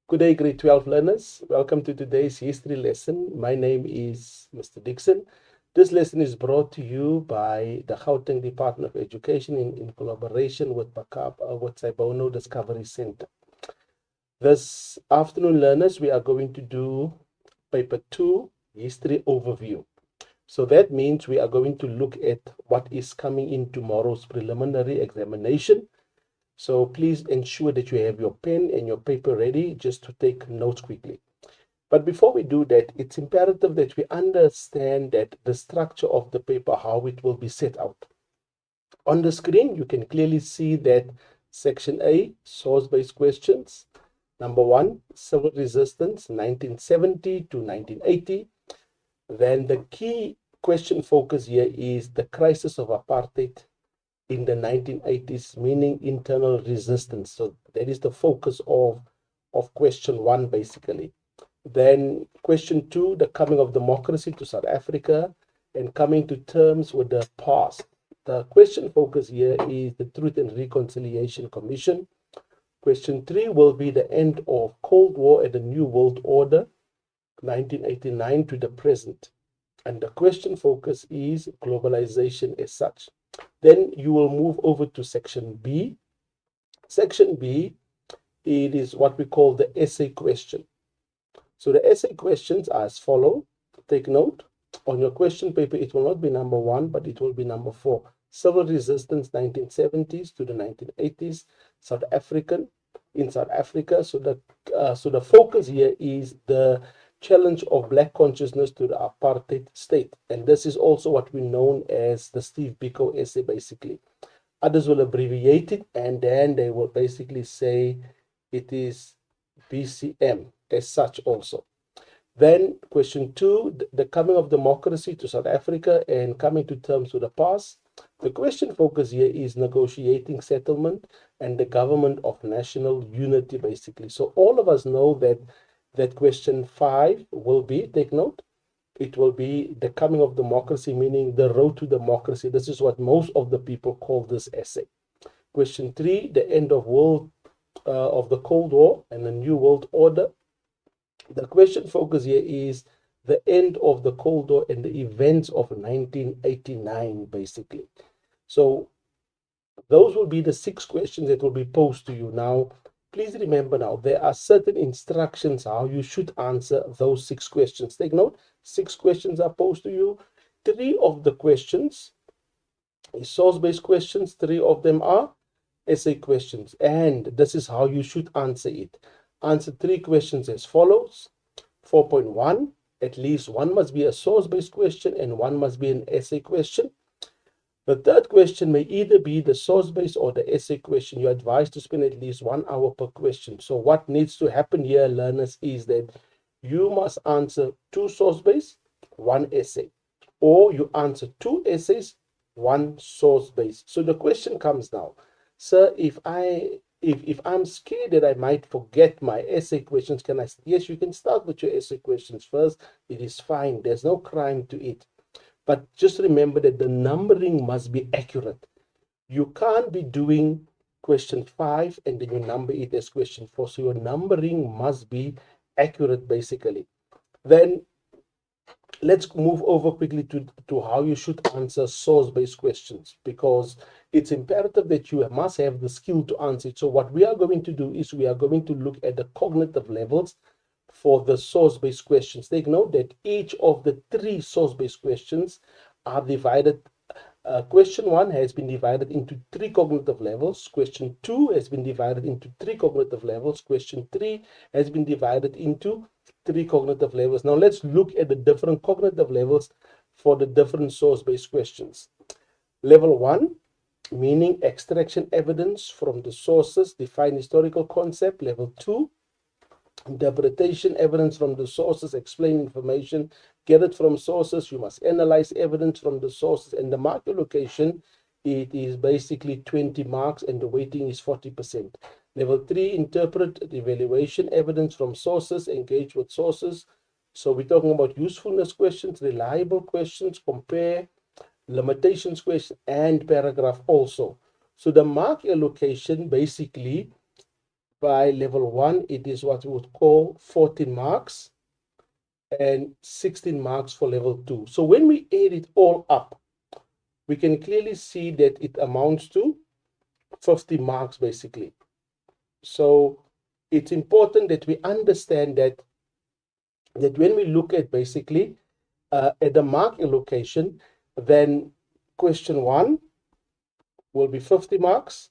Good day, grade 12 learners. Welcome to today's history lesson. My name is Mr. Dixon. This lesson is brought to you by the Gauteng Department of Education in collaboration with Saibono Discovery Center. This afternoon, learners, we are going to do paper 2, history overview. So that means we are going to look at what is coming in tomorrow's preliminary examination. So please ensure that you have your pen and your paper ready just to take notes quickly. But before we do that, it's imperative that we understand that the structure of the paper, how it will be set out. On the screen, you can clearly see that section A, source-based questions. Number 1, civil resistance, 1970 to 1980. Then the key question focus here is the crisis of apartheid in the 1980s, meaning internal resistance. So that is the focus of question 1, basically. Then question 2, the coming of democracy to South Africa and coming to terms with the past. The question focus here is the Truth and Reconciliation Commission. Question 3 will be the end of Cold War and the New World Order, 1989 to the present. And the question focus is globalization as such. Then you will move over to section B. Section B, it is what we call the essay question. So the essay questions are as follow. Take note. On your question paper, it will not be number 1, but it will be number 4. Civil resistance, 1970s to the 1980s, in South Africa. So the focus here is the challenge of black consciousness to the apartheid state. And this is also what we know as the Steve Biko essay, basically. Others will abbreviate it, and then they will basically say it is BCM as such also. Then question 2, the coming of democracy to South Africa and coming to terms with the past. The question focus here is negotiating settlement and the government of national unity, basically. So all of us know that question 5 will be, take note, it will be the coming of democracy, meaning the road to democracy. This is what most of the people call this essay. Question 3, the end of the Cold War and the New World Order. The question focus here is the end of the Cold War and the events of 1989, basically. So those will be the 6 questions that will be posed to you. Now, please remember now, there are certain instructions how you should answer those 6 questions. Take note, 6 questions are posed to you. 3 of the questions is source-based questions. 3 of them are essay questions. And this is how you should answer it. Answer 3 questions as follows. 4.1, at least 1 must be a source-based question and 1 must be an essay question. The third question may either be the source-based or the essay question. You're advised to spend at least 1 hour per question. So what needs to happen here, learners, is that you must answer 2 source-based, 1 essay. Or you answer 2 essays, 1 source-based. So the question comes now, sir, if I'm scared that I might forget my essay questions, can I? Yes, you can start with your essay questions first. It is fine. There's no crime to it. But just remember that the numbering must be accurate. You can't be doing question 5 and then you number it as question 4. So your numbering must be accurate, basically. Then let's move over quickly to how you should answer source-based questions, because it's imperative that you must have the skill to answer it. So what we are going to do is we are going to look at the cognitive levels for the source-based questions. Take note that each of the 3 source-based questions are divided. Question 1 has been divided into 3 cognitive levels. Question 2 has been divided into 3 cognitive levels. Question 3 has been divided into 3 cognitive levels. Now let's look at the different cognitive levels for the different source-based questions. Level 1, meaning extraction evidence from the sources, define historical concept. Level 2, interpretation evidence from the sources, explain information, get it from sources. You must analyze evidence from the sources, and the mark allocation, it is basically 20 marks and the weighting is 40%. Level 3, interpret evaluation evidence from sources, engage with sources. So we're talking about usefulness questions, reliable questions, compare limitations question, and paragraph also. So the mark allocation basically by level 1, it is what we would call 14 marks and 16 marks for level 2. So when we add it all up, we can clearly see that it amounts to 50 marks basically. So it's important that we understand that when we look at basically at the mark allocation, then question 1 will be 50 marks,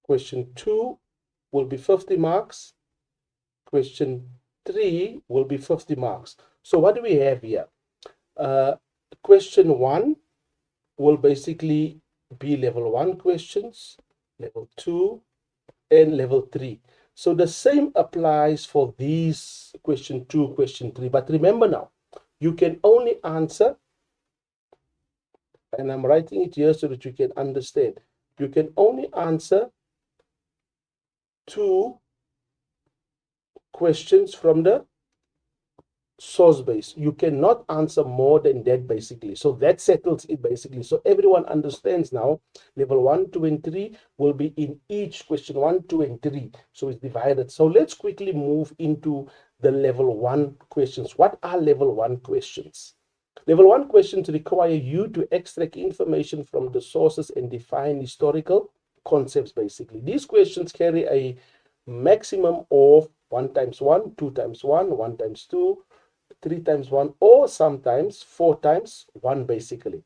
question 2 will be 50 marks, question 3 will be 50 marks. So what do we have here? Question 1 will basically be level 1 questions, level 2, and level 3. So the same applies for these question 2, question 3. But remember now, you can only answer, and I'm writing it here so that you can understand, you can only answer 2 questions from the source base. You cannot answer more than that basically. So that settles it basically. So everyone understands now level 1, 2, and 3 will be in each question 1, 2, and 3. So it's divided. So let's quickly move into the level 1 questions. What are level 1 questions? Level 1 questions require you to extract information from the sources and define historical concepts basically. These questions carry a maximum of 1 times 1, 2 times 1, 1 times 2, 3 times 1, or sometimes 4 times 1 basically.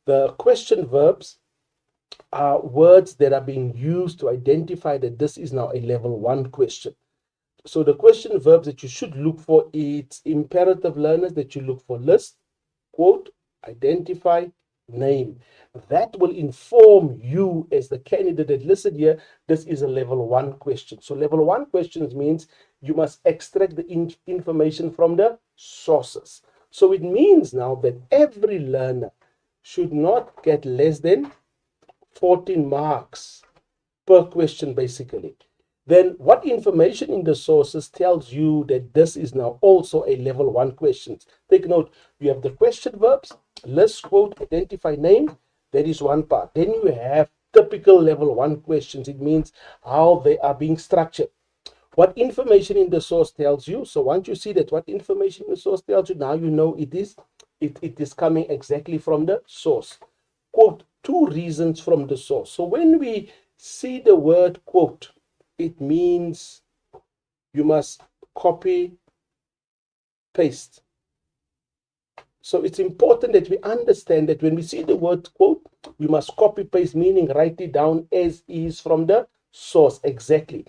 The question verbs are words that are being used to identify that this is now a level 1 question. So the question verbs that you should look for, it's imperative learners that you look for: list, quote, identify, name. That will inform you as the candidate that, listen here, this is a level 1 question. So level 1 questions means you must extract the information from the sources. So it means now that every learner should not get less than 14 marks per question basically. Then what information in the sources tells you that this is now also a level 1 question? Take note, you have the question verbs, list, quote, identify, name. That is one part. Then you have typical level 1 questions. It means how they are being structured. What information in the source tells you. So once you see that what information in the source tells you, now you know it is coming exactly from the source. Quote, 2 reasons from the source. So when we see the word quote, it means you must copy, paste. So it's important that we understand that when we see the word quote, we must copy, paste, meaning write it down as is from the source exactly.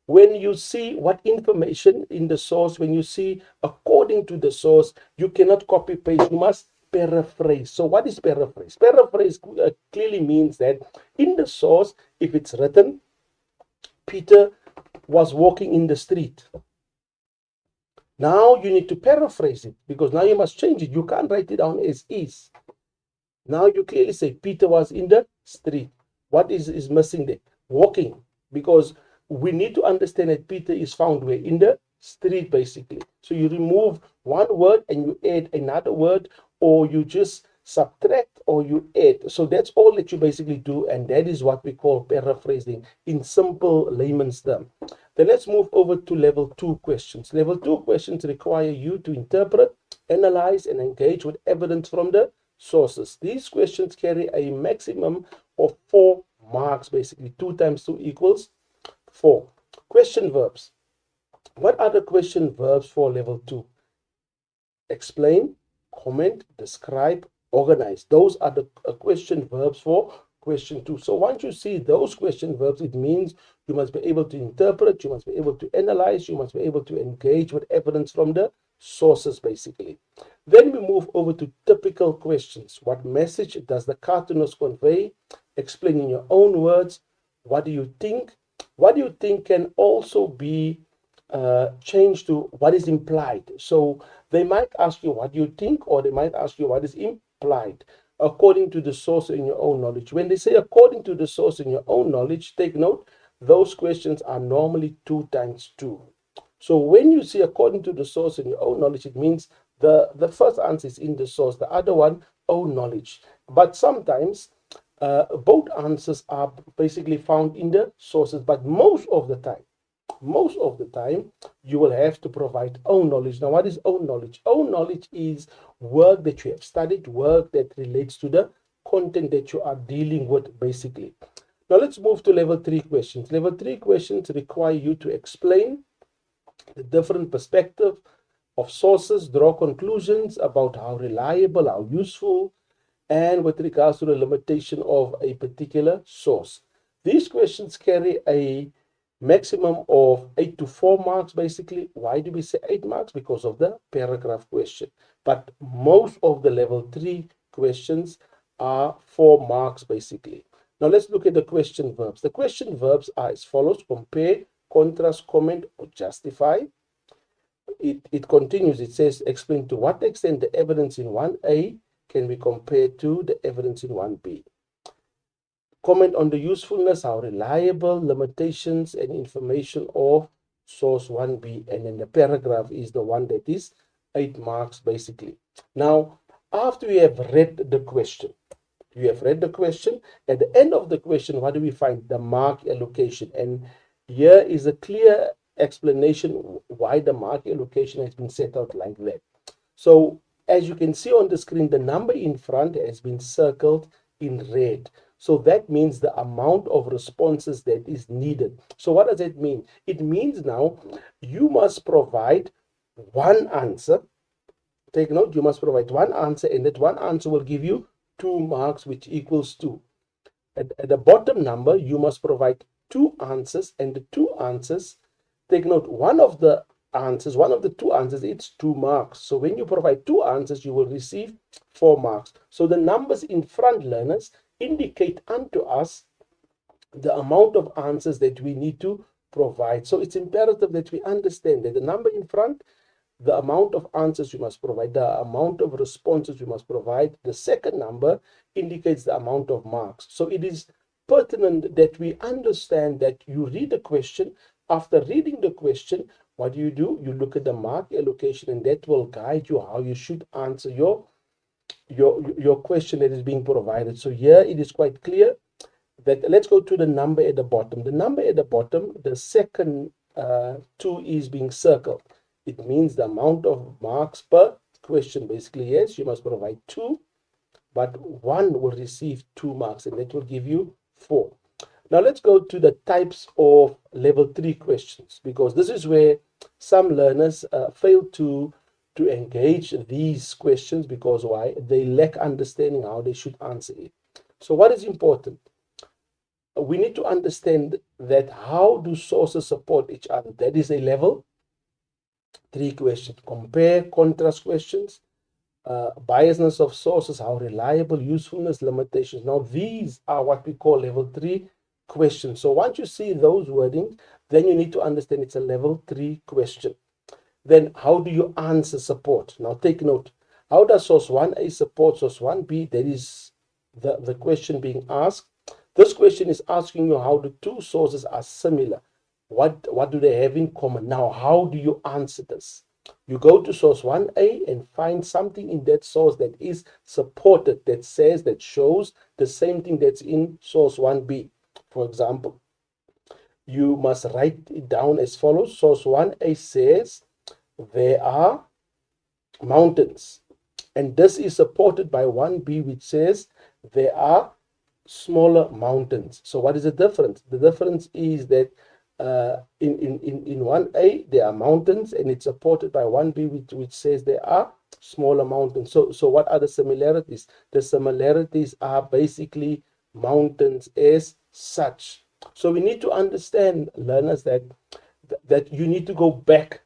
When you see what information in the source, when you see according to the source, you cannot copy, paste, you must paraphrase. So what is paraphrase? Paraphrase clearly means that in the source, if it's written, Peter was walking in the street. Now you need to paraphrase it because now you must change it. You can't write it down as is. Now you clearly say Peter was in the street. What is missing there? Walking. Because we need to understand that Peter is found where? In the street basically. So you remove one word and you add another word, or you just subtract or you add. So that's all that you basically do, and that is what we call paraphrasing in simple layman's term. Then let's move over to level 2 questions. Level 2 questions require you to interpret, analyze, and engage with evidence from the sources. These questions carry a maximum of 4 marks, basically 2 times 2 equals 4. Question verbs. What are the question verbs for level 2? Explain, comment, describe, organize. Those are the question verbs for question 2. So once you see those question verbs, it means you must be able to interpret, you must be able to analyze, you must be able to engage with evidence from the sources basically. Then we move over to typical questions. What message does the cartoonist convey? Explain in your own words. What do you think? What do you think can also be changed to what is implied. So they might ask you what you think, or they might ask you what is implied according to the source in your own knowledge. When they say according to the source in your own knowledge, take note, those questions are normally 2 times 2. So when you see according to the source in your own knowledge, it means the first answer is in the source. The other one, own knowledge. But sometimes both answers are basically found in the sources, but most of the time, you will have to provide own knowledge. Now, what is own knowledge? Own knowledge is work that you have studied, work that relates to the content that you are dealing with, basically. Now, let's move to level 3 questions. Level 3 questions require you to explain the different perspective of sources, draw conclusions about how reliable, how useful, and with regards to the limitation of a particular source. These questions carry a maximum of 8 to 4 marks, basically. Why do we say 8 marks? Because of the paragraph question. But most of the level 3 questions are 4 marks, basically. Now let's look at the question verbs. The question verbs are as follows: compare, contrast, comment, or justify. It continues. It says, explain to what extent the evidence in 1A can be compared to the evidence in 1B. Comment on the usefulness, how reliable, limitations, and information of source 1B. And then the paragraph is the one that is 8 marks, basically. Now, after you have read the question, at the end of the question, what do we find? The mark allocation. And here is a clear explanation why the mark allocation has been set out like that. So as you can see on the screen, the number in front has been circled in red. So that means the amount of responses that is needed. So what does it mean? It means now you must provide one answer. Take note, you must provide one answer, and that one answer will give you 2 marks, which equals 2. At the bottom number, you must provide 2 answers, and the 2 answers, take note, one of the 2 answers, it's 2 marks. So when you provide 2 answers, you will receive 4 marks. So the numbers in front, learners, indicate unto us the amount of answers that we need to provide. So it's imperative that we understand that the number in front, the amount of answers you must provide, the amount of responses you must provide. The second number indicates the amount of marks. So it is pertinent that we understand that you read the question. After reading the question, what do? You look at the mark allocation, and that will guide you how you should answer your question that is being provided. So here it is quite clear that, let's go to the number at the bottom. The number at the bottom, the second 2 is being circled. It means the amount of marks per question. Basically, yes, you must provide 2, but 1 will receive 2 marks, and that will give you 4. Now let's go to the types of level 3 questions, because this is where some learners fail to engage these questions. Because why? They lack understanding how they should answer it. So what is important? We need to understand that how do sources support each other? That is a level 3 question. Compare, contrast questions, biasness of sources, how reliable, usefulness, limitations. Now these are what we call level 3 questions. So once you see those wordings, then you need to understand it's a level 3 question. Then how do you answer support? Now take note. How does source 1A support source 1B? That is the question being asked. This question is asking you how the 2 sources are similar. What do they have in common? Now, how do you answer this? You go to source 1A and find something in that source that is supported, that shows the same thing that's in source 1B. For example, you must write it down as follows. Source 1A says there are mountains, and this is supported by 1B, which says there are smaller mountains. So what is the difference? The difference is that in 1A there are mountains, and it's supported by 1B, which says there are smaller mountains. So what are the similarities? The similarities are basically mountains as such. So we need to understand, learners, that you need to go back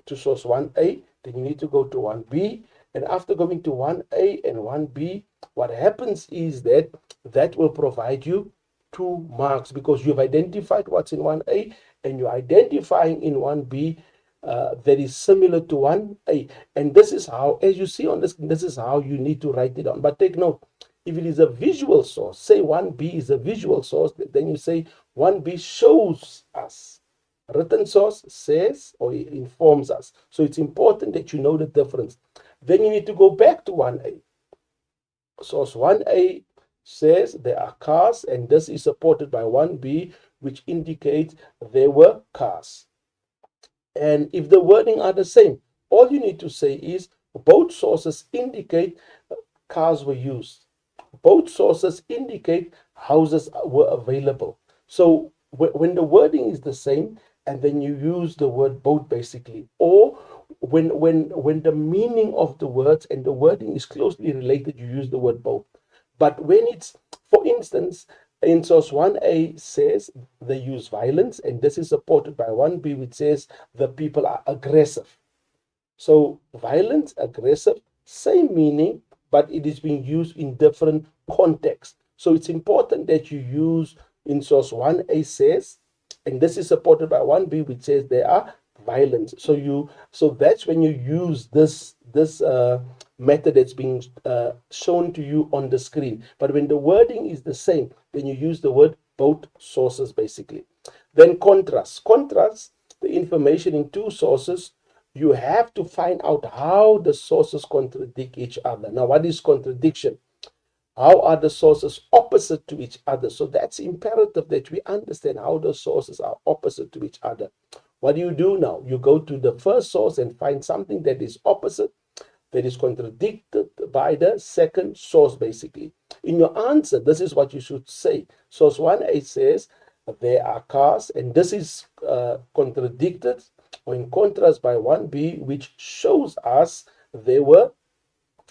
to source 1A, then you need to go to 1B, and after going to 1A and 1B, what happens is that will provide you 2 marks, because you've identified what's in 1A and you're identifying in 1B that is similar to 1A. And this is how, as you see on this, this is how you need to write it down. But take note, if it is a visual source, say 1B is a visual source, then you say 1B shows us. Written source says or informs us. So it's important that you know the difference. Then you need to go back to 1A. Source 1A says there are cars, and this is supported by 1B, which indicates there were cars. And if the wording are the same, all you need to say is both sources indicate cars were used. Both sources indicate houses were available. So when the wording is the same, and then you use the word both basically, or when the meaning of the words and the wording is closely related, you use the word both. But when it's, for instance, in source 1A says they use violence, and this is supported by 1B, which says the people are aggressive. So violence, aggressive, same meaning, but it is being used in different contexts. So it's important that you use in source 1A says, and this is supported by 1B, which says they are violence. So that's when you use this method that's being shown to you on the screen. But when the wording is the same, then you use the word both sources basically. Then contrast. Contrast the information in two sources. You have to find out how the sources contradict each other. Now, what is contradiction? How are the sources opposite to each other? So that's imperative that we understand how the sources are opposite to each other. What do you do now? You go to the first source and find something that is opposite, that is contradicted by the second source, basically. In your answer, this is what you should say. Source 1A says there are cars, and this is contradicted or in contrast by 1B, which shows us there were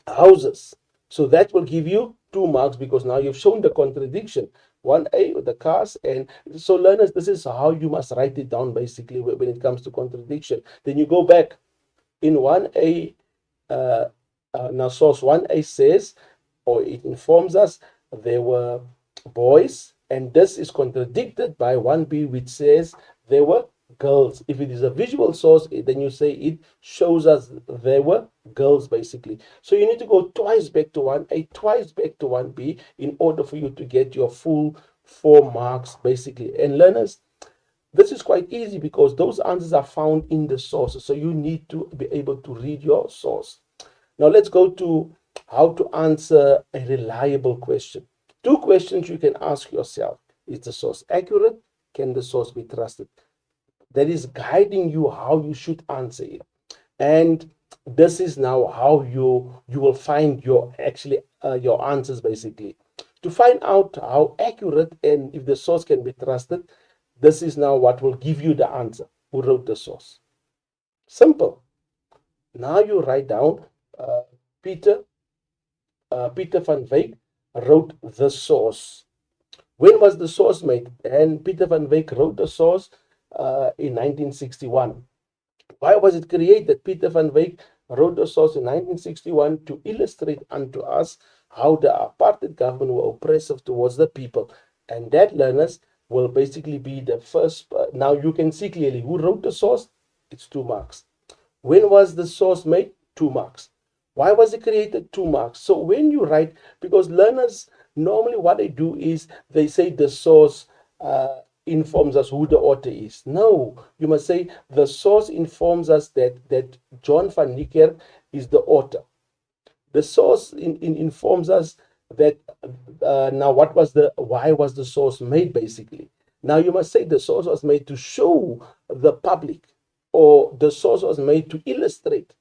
houses. So that will give you 2 marks because now you've shown the contradiction. 1A with the cars. And so learners, this is how you must write it down basically when it comes to contradiction. Then you go back in 1A. Now source 1A says, or it informs us, there were boys, and this is contradicted by 1B, which says there were girls. If it is a visual source, then you say it shows us there were girls basically. So you need to go twice back to 1A, twice back to 1B in order for you to get your full 4 marks basically. And learners, this is quite easy because those answers are found in the sources. So you need to be able to read your source. Now let's go to how to answer a reliable question. 2 questions you can ask yourself. Is the source accurate? Can the source be trusted? That is guiding you how you should answer it. And this is now how you will find your your answers basically. To find out how accurate and if the source can be trusted, this is now what will give you the answer. Who wrote the source? Simple. Now you write down Peter van Wyk wrote the source. When was the source made? And Peter van Wyk wrote the source in 1961. Why was it created? Peter van Wyk wrote the source in 1961 to illustrate unto us how the apartheid government were oppressive towards the people. And that, learners, will basically be the first. Now you can see clearly who wrote the source. It's 2 marks. When was the source made? 2 marks. Why was it created? 2 marks. So when you write, because learners normally what they do is they say the source informs us who the author is. No, you must say the source informs us that John van Niekerk is the author. The source informs us that now why was the source made basically. Now you must say the source was made to show the public, or the source was made to illustrate.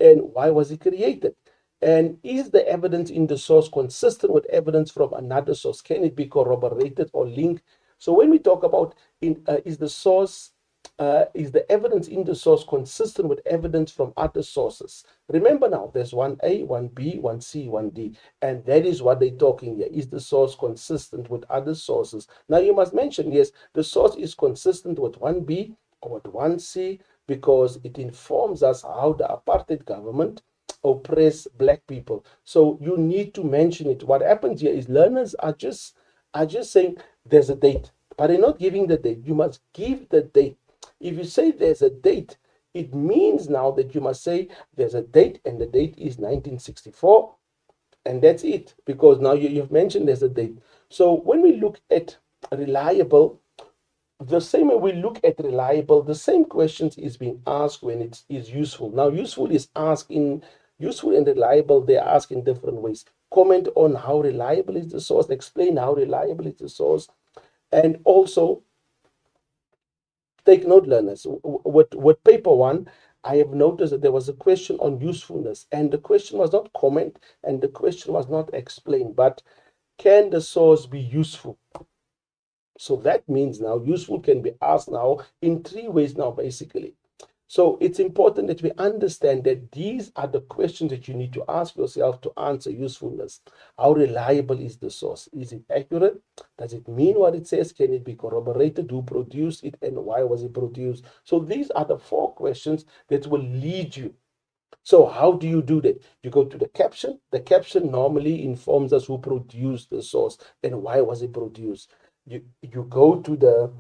And why was it created? And is the evidence in the source consistent with evidence from another source? Can it be corroborated or linked? So when we talk about is the evidence in the source consistent with evidence from other sources? Remember now, there's 1A, 1B, 1C, 1D, and that is what they're talking here. Is the source consistent with other sources? Now you must mention, yes, the source is consistent with 1B or with 1C because it informs us how the apartheid government oppress black people. So you need to mention it. What happens here is learners are just saying there's a date, but they're not giving the date. You must give the date. If you say there's a date, it means now that you must say there's a date, and the date is 1964, and that's it, because now you've mentioned there's a date. So when we look at reliable, the same way we look at reliable, the same questions is being asked when it is useful. Now, useful and reliable, they are asked in different ways. comment on how reliable is the source, explain how reliable is the source, and also take note, learners. With paper one, I have noticed that there was a question on usefulness, and the question was not comment, and the question was not explain, but can the source be useful? So that means now useful can be asked now in three ways now, basically. So it's important that we understand that these are the questions that you need to ask yourself to answer usefulness. How reliable is the source? Is it accurate? Does it mean what it says? Can it be corroborated? Who produced it and why was it produced? So these are the four questions that will lead you. So how do you do that? You go to the caption. The caption normally informs us who produced the source and why was it produced. You go to the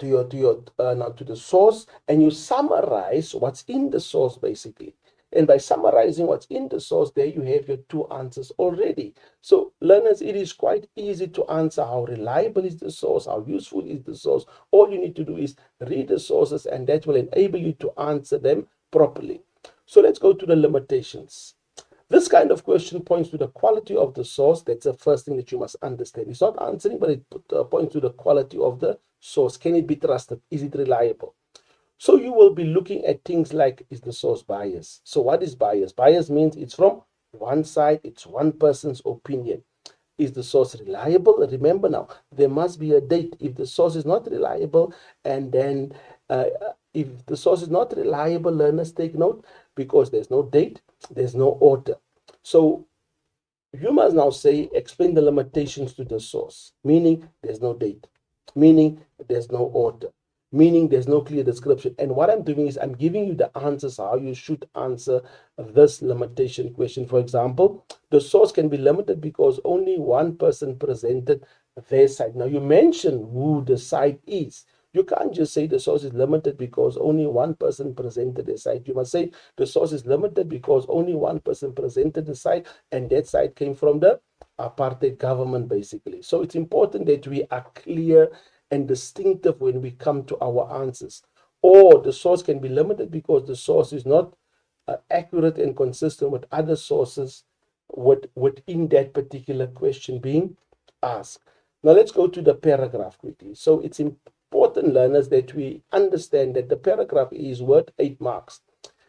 now to the source, and you summarize what's in the source, basically. And by summarizing what's in the source, there you have your two answers already. So learners, it is quite easy to answer how reliable is the source, how useful is the source. All you need to do is read the sources, and that will enable you to answer them properly. So let's go to the limitations. This kind of question points to the quality of the source. That's the first thing that you must understand. It's not answering, but it points to the quality of the source. Can it be trusted? Is it reliable? So you will be looking at things like, is the source biased? So what is bias? Bias means it's from one side, it's one person's opinion. Is the source reliable? Remember now, there must be a date. If the source is not reliable, and then if the source is not reliable, learners take note, because there's no date, there's no author. So you must now say, explain the limitations to the source, meaning there's no date, meaning there's no author, meaning there's no clear description. And what I'm doing is I'm giving you the answers how you should answer this limitation question. For example, the source can be limited because only one person presented their side. Now you mention who the side is. You can't just say the source is limited because only one person presented the side. You must say the source is limited because only one person presented the side, and that side came from the apartheid government, basically. So it's important that we are clear and distinctive when we come to our answers. Or the source can be limited because the source is not accurate and consistent with other sources within that particular question being asked. Now let's go to the paragraph quickly. So it's important, learners, that we understand that the paragraph is worth 8 marks.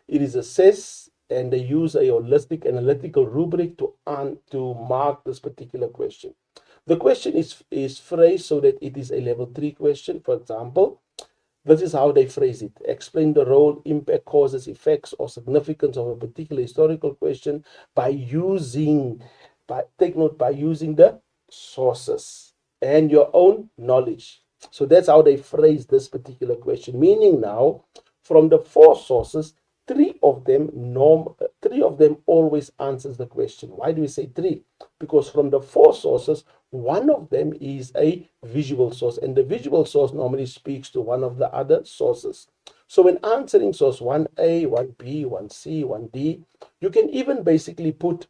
It is assessed, and they use a holistic analytical rubric to mark this particular question. The question is phrased so that it is a level 3 question. For example, this is how they phrase it. Explain the role, impact, causes, effects, or significance of a particular historical question by using the sources and your own knowledge. So that's how they phrase this particular question. Meaning now, from the 4 sources, 3 of them always answers the question. Why do we say 3? Because from the 4 sources, one of them is a visual source, and the visual source normally speaks to one of the other sources. So when answering source 1A, 1B, 1C, 1D, you can even basically put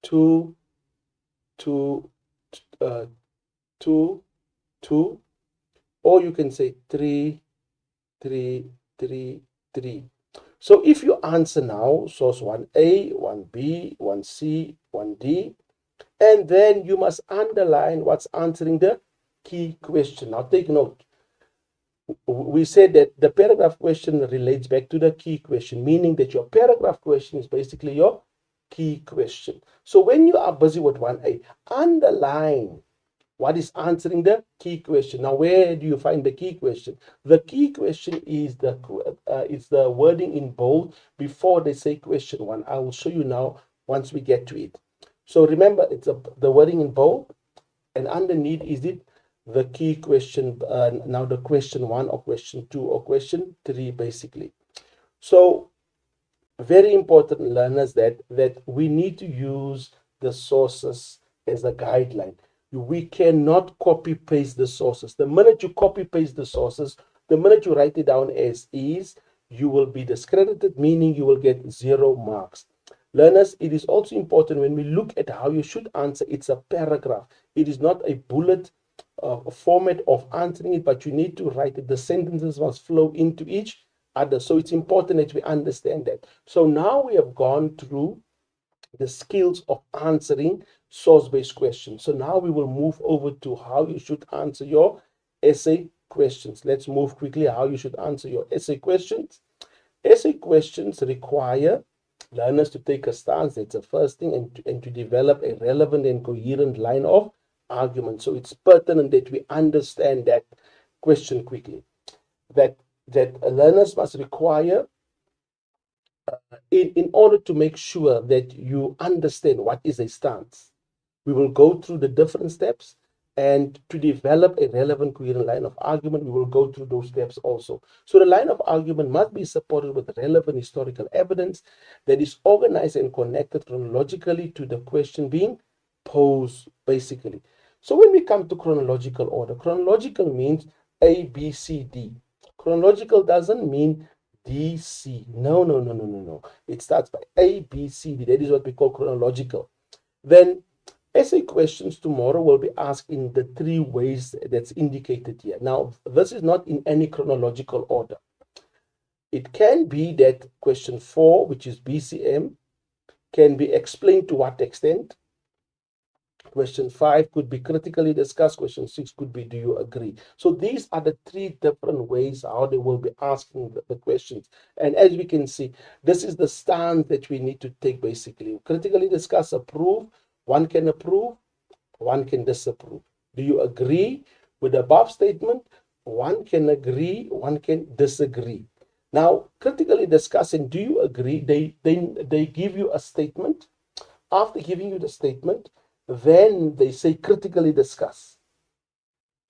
2, 2, 2, 2, or you can say 3, 3, 3, 3. So if you answer now source 1A, 1B, 1C, 1D, and then you must underline what's answering the key question. Now take note. We said that the paragraph question relates back to the key question, meaning that your paragraph question is basically your key question. So when you are busy with 1A, underline what is answering the key question. Now, where do you find the key question? The key question is the wording in bold before they say question 1. I will show you now once we get to it. So remember, it's the wording in bold, and underneath is it the key question, now the question 1 or question 2 or question 3, basically. So very important, learners, that we need to use the sources as a guideline. We cannot copy paste the sources. The minute you copy paste the sources, the minute you write it down as is, you will be discredited, meaning you will get 0 marks. Learners, it is also important when we look at how you should answer, it's a paragraph. It is not a bullet format of answering it, but you need to write it. The sentences must flow into each other. So it's important that we understand that. So now we have gone through the skills of answering source-based questions. So now we will move over to how you should answer your essay questions. Let's move quickly how you should answer your essay questions. Essay questions require learners to take a stance. That's the first thing, and to develop a relevant and coherent line of argument. So it's pertinent that we understand that question quickly. That learners must require in order to make sure that you understand what is a stance. We will go through the different steps, and to develop a relevant, coherent line of argument, we will go through those steps also. So the line of argument must be supported with relevant historical evidence that is organized and connected chronologically to the question being posed, basically. So when we come to chronological order, chronological means A, B, C, D. Chronological doesn't mean D, C. No, no, no, no, no, no. It starts by A, B, C, D. That is what we call chronological. Then essay questions tomorrow will be asked in the three ways that's indicated here. Now, this is not in any chronological order. It can be that question 4, which is BCM, can be explained to what extent. Question 5 could be critically discussed. Question 6 could be, do you agree? So these are the three different ways how they will be asking the questions. And as we can see, this is the stance that we need to take basically. Critically discuss, approve. One can approve, one can disapprove. Do you agree with the above statement? One can agree, one can disagree. Now, critically discussing, do you agree? They give you a statement. After giving you the statement, then they say critically discuss.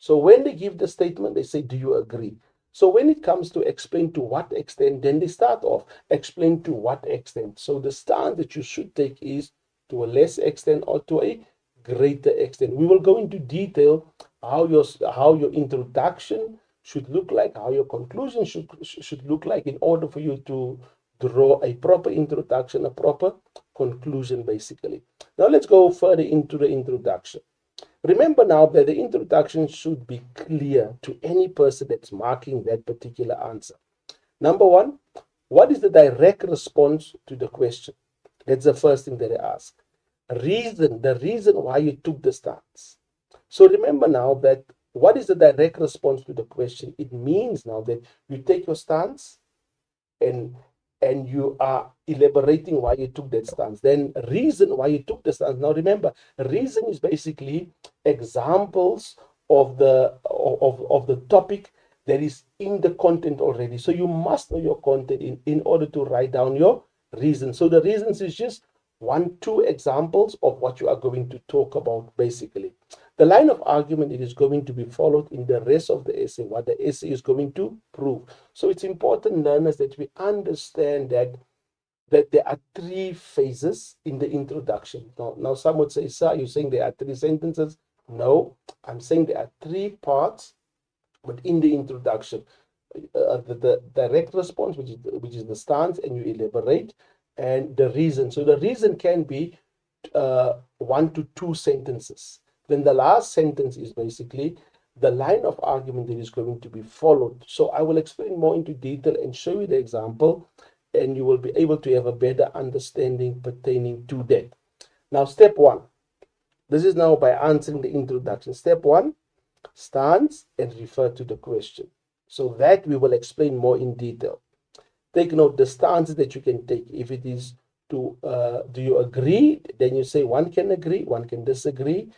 So when they give the statement, they say, do you agree? So when it comes to explain to what extent, then they start off, explain to what extent. So the stance that you should take is to a less extent or to a greater extent. We will go into detail how your introduction should look like, how your conclusion should look like in order for you to draw a proper introduction, a proper conclusion, basically. Now let's go further into the introduction. Remember now that the introduction should be clear to any person that's marking that particular answer. Number one, what is the direct response to the question? That's the first thing that they ask. The reason why you took the stance. So remember now that what is the direct response to the question? It means now that you take your stance and you are elaborating why you took that stance. Then reason why you took the stance. Now remember, reason is basically examples of the topic that is in the content already. So you must know your content in order to write down your reason. So the reasons is just 1-2 examples of what you are going to talk about, basically. The line of argument, it is going to be followed in the rest of the essay, what the essay is going to prove. So it's important, learners, that we understand that there are 3 phases in the introduction. Now some would say, sir, you're saying there are 3 sentences. No, I'm saying there are 3 parts, but in the introduction, the direct response, which is the stance, and you elaborate, and the reason. So the reason can be 1 to 2 sentences. Then the last sentence is basically the line of argument that is going to be followed. So I will explain more into detail and show you the example, and you will be able to have a better understanding pertaining to that. Now, step 1. This is now by answering the introduction. Step 1, stance and refer to the question. So that we will explain more in detail. Take note the stances that you can take. If it is to, do you agree? Then you say one can agree, one can disagree.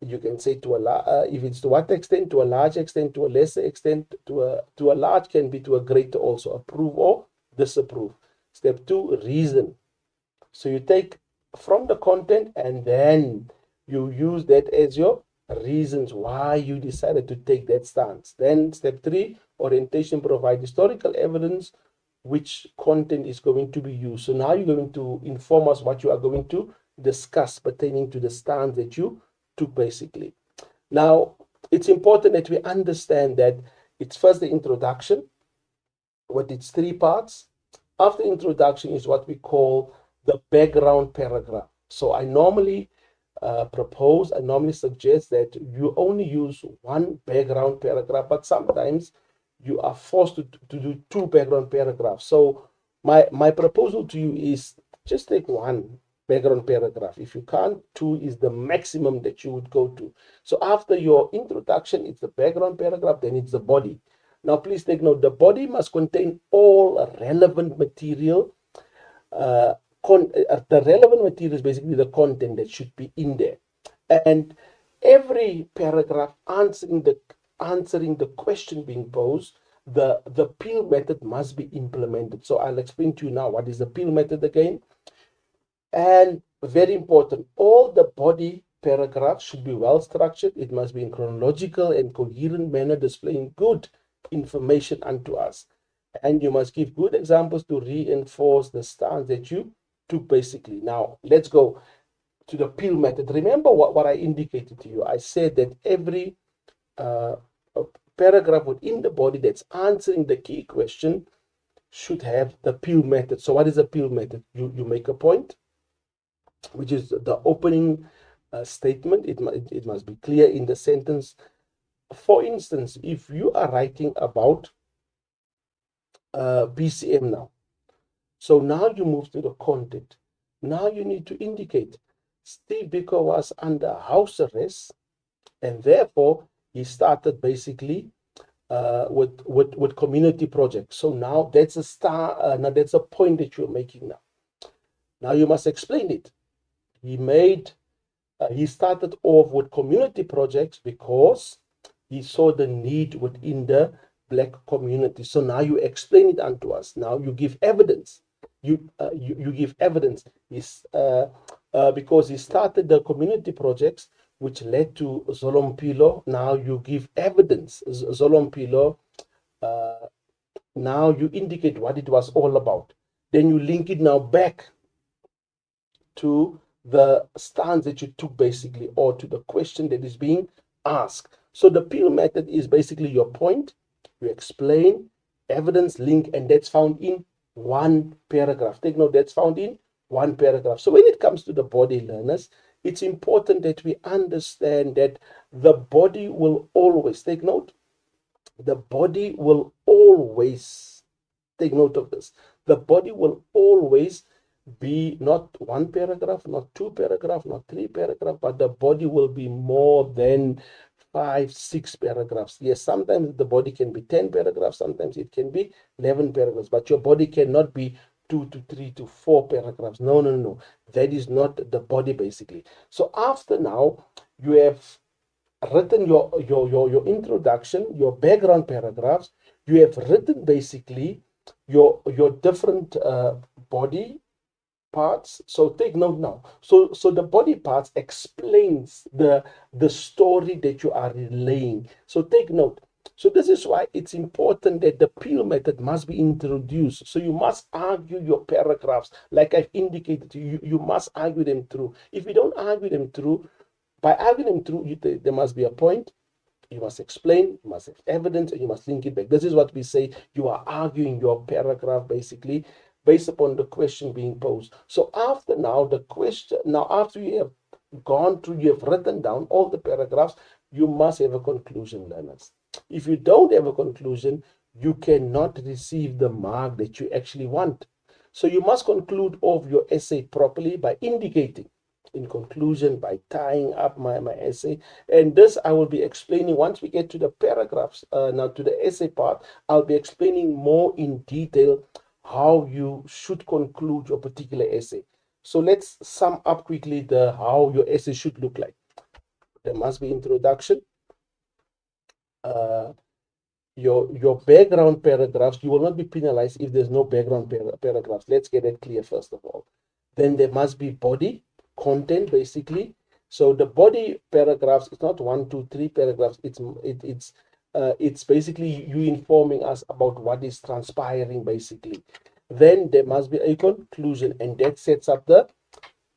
You can say if it's to what extent, to a large extent, to a lesser extent, to a large can be to a greater also, approve or disapprove. Step 2, reason. So you take from the content and then you use that as your reasons why you decided to take that stance. Then step 3, orientation, provide historical evidence which content is going to be used. So now you're going to inform us what you are going to discuss pertaining to the stance that you took, basically. Now, it's important that we understand that it's first the introduction, with its 3 parts. After introduction is what we call the background paragraph. So I normally suggest that you only use 1 background paragraph, but sometimes you are forced to do 2 background paragraphs. So my proposal to you is just take 1 background paragraph. If you can't, 2 is the maximum that you would go to. So after your introduction, it's the background paragraph, then it's the body. Now, please take note, the body must contain all relevant material. The relevant material is basically the content that should be in there. And every paragraph answering the question being posed, the peel method must be implemented. So I'll explain to you now what is the peel method again. And very important, all the body paragraphs should be well structured. It must be in chronological and coherent manner, displaying good information unto us. And you must give good examples to reinforce the stance that you took, basically. Now, let's go to the peel method. Remember what I indicated to you. I said that every paragraph within the body that's answering the key question should have the peel method. So what is the peel method? You make a point, which is the opening statement. It must be clear in the sentence. For instance, if you are writing about BCM now, so now you move to the content. Now you need to indicate Steve Biko was under house arrest, and therefore he started basically with community projects. So now that's a now that's a point that you're making now. Now you must explain it. He started off with community projects because he saw the need within the black community. So now you explain it unto us. Now you give evidence. You give evidence. Because he started the community projects which led to Zolompilo. Now you give evidence. Zolompilo. Now you indicate what it was all about. Then you link it now back to the stance that you took, basically, or to the question that is being asked. So the peel method is basically your point. You explain, evidence, link, and that's found in one paragraph. Take note, that's found in one paragraph. So when it comes to the body, learners, it's important that we understand that the body will always, take note, the body will always, take note of this, the body will always be not one paragraph, not two paragraph, not three paragraph, but the body will be more than 5, 6 paragraphs. Yes, sometimes the body can be 10 paragraphs, sometimes it can be 11 paragraphs, but your body cannot be 2 to 3 to 4 paragraphs. No. That is not the body, basically. So after now, you have written your introduction, your background paragraphs, you have written basically your different body parts. So take note now. So the body parts explains the story that you are relaying. So take note. So this is why it's important that the peel method must be introduced. So you must argue your paragraphs, like I've indicated to you. You must argue them through. If you don't argue them through, by arguing them through, there must be a point. You must explain, you must have evidence, and you must link it back. This is what we say. You are arguing your paragraph, basically, based upon the question being posed. So after now, the question, now after you have gone through, you have written down all the paragraphs, you must have a conclusion, learners. If you don't have a conclusion, you cannot receive the mark that you actually want. So you must conclude off your essay properly by indicating, in conclusion, by tying up my essay. And this I will be explaining once we get to the paragraphs. Now to the essay part, I'll be explaining more in detail how you should conclude your particular essay. So let's sum up quickly how your essay should look like. There must be introduction, your background paragraphs. You will not be penalized if there's no background paragraphs. Let's get it clear first of all. Then there must be body content, basically. So the body paragraphs, it's not 1, 2, 3 paragraphs. It's basically you informing us about what is transpiring, basically. Then there must be a conclusion, and that sets up the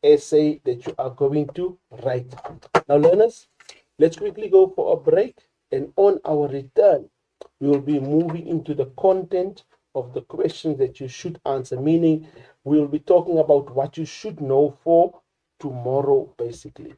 essay that you are going to write. Now, learners, let's quickly go for a break, and on our return, we will be moving into the content of the questions that you should answer, meaning we will be talking about what you should know for tomorrow, basically.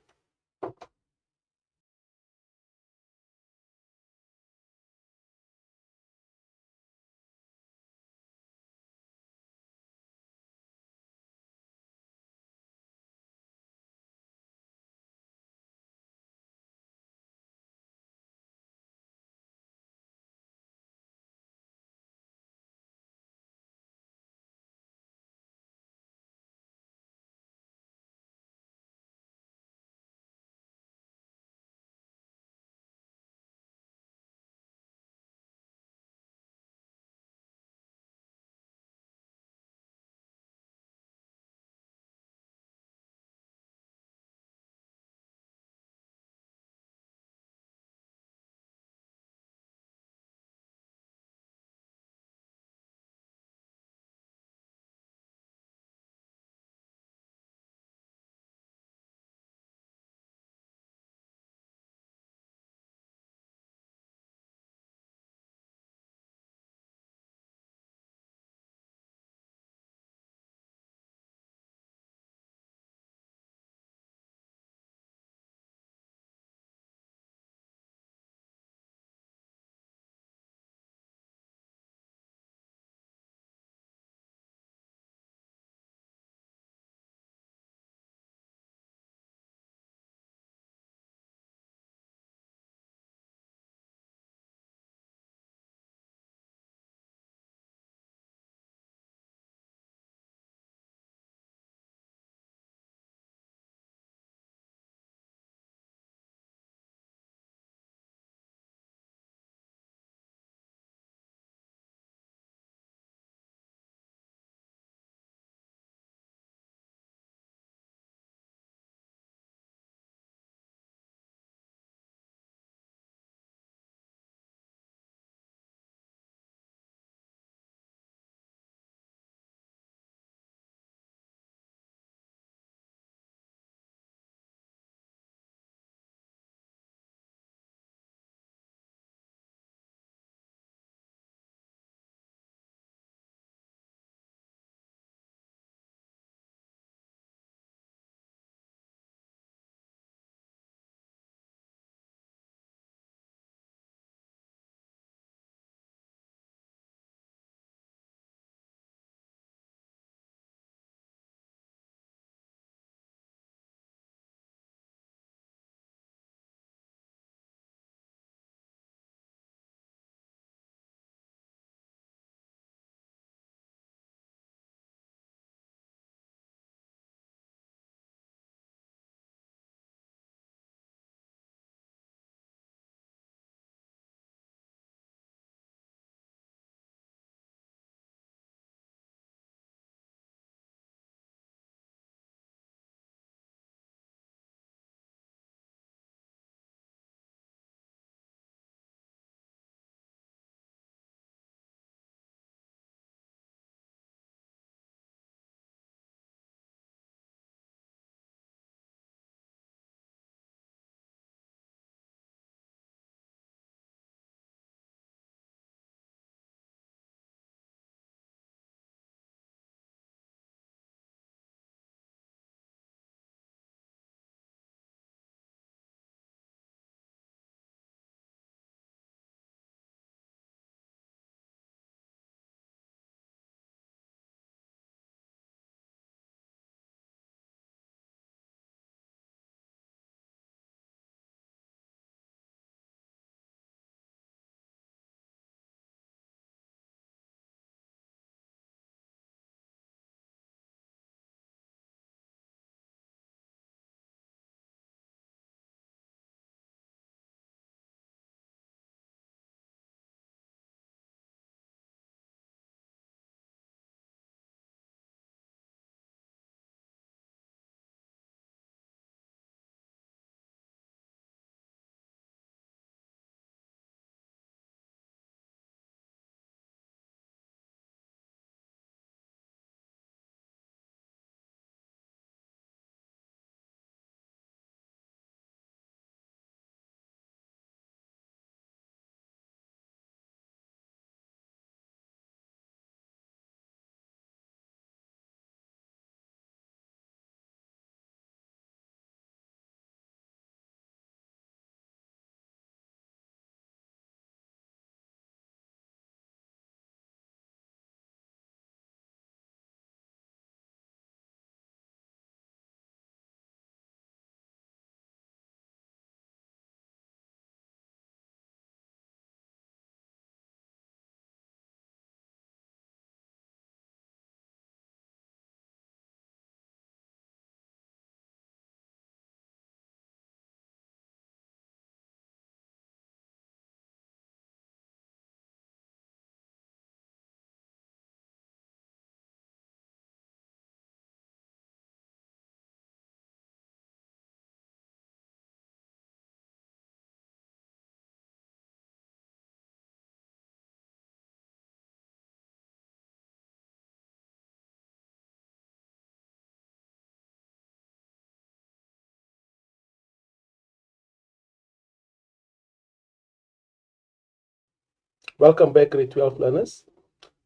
Welcome back, grade 12 learners,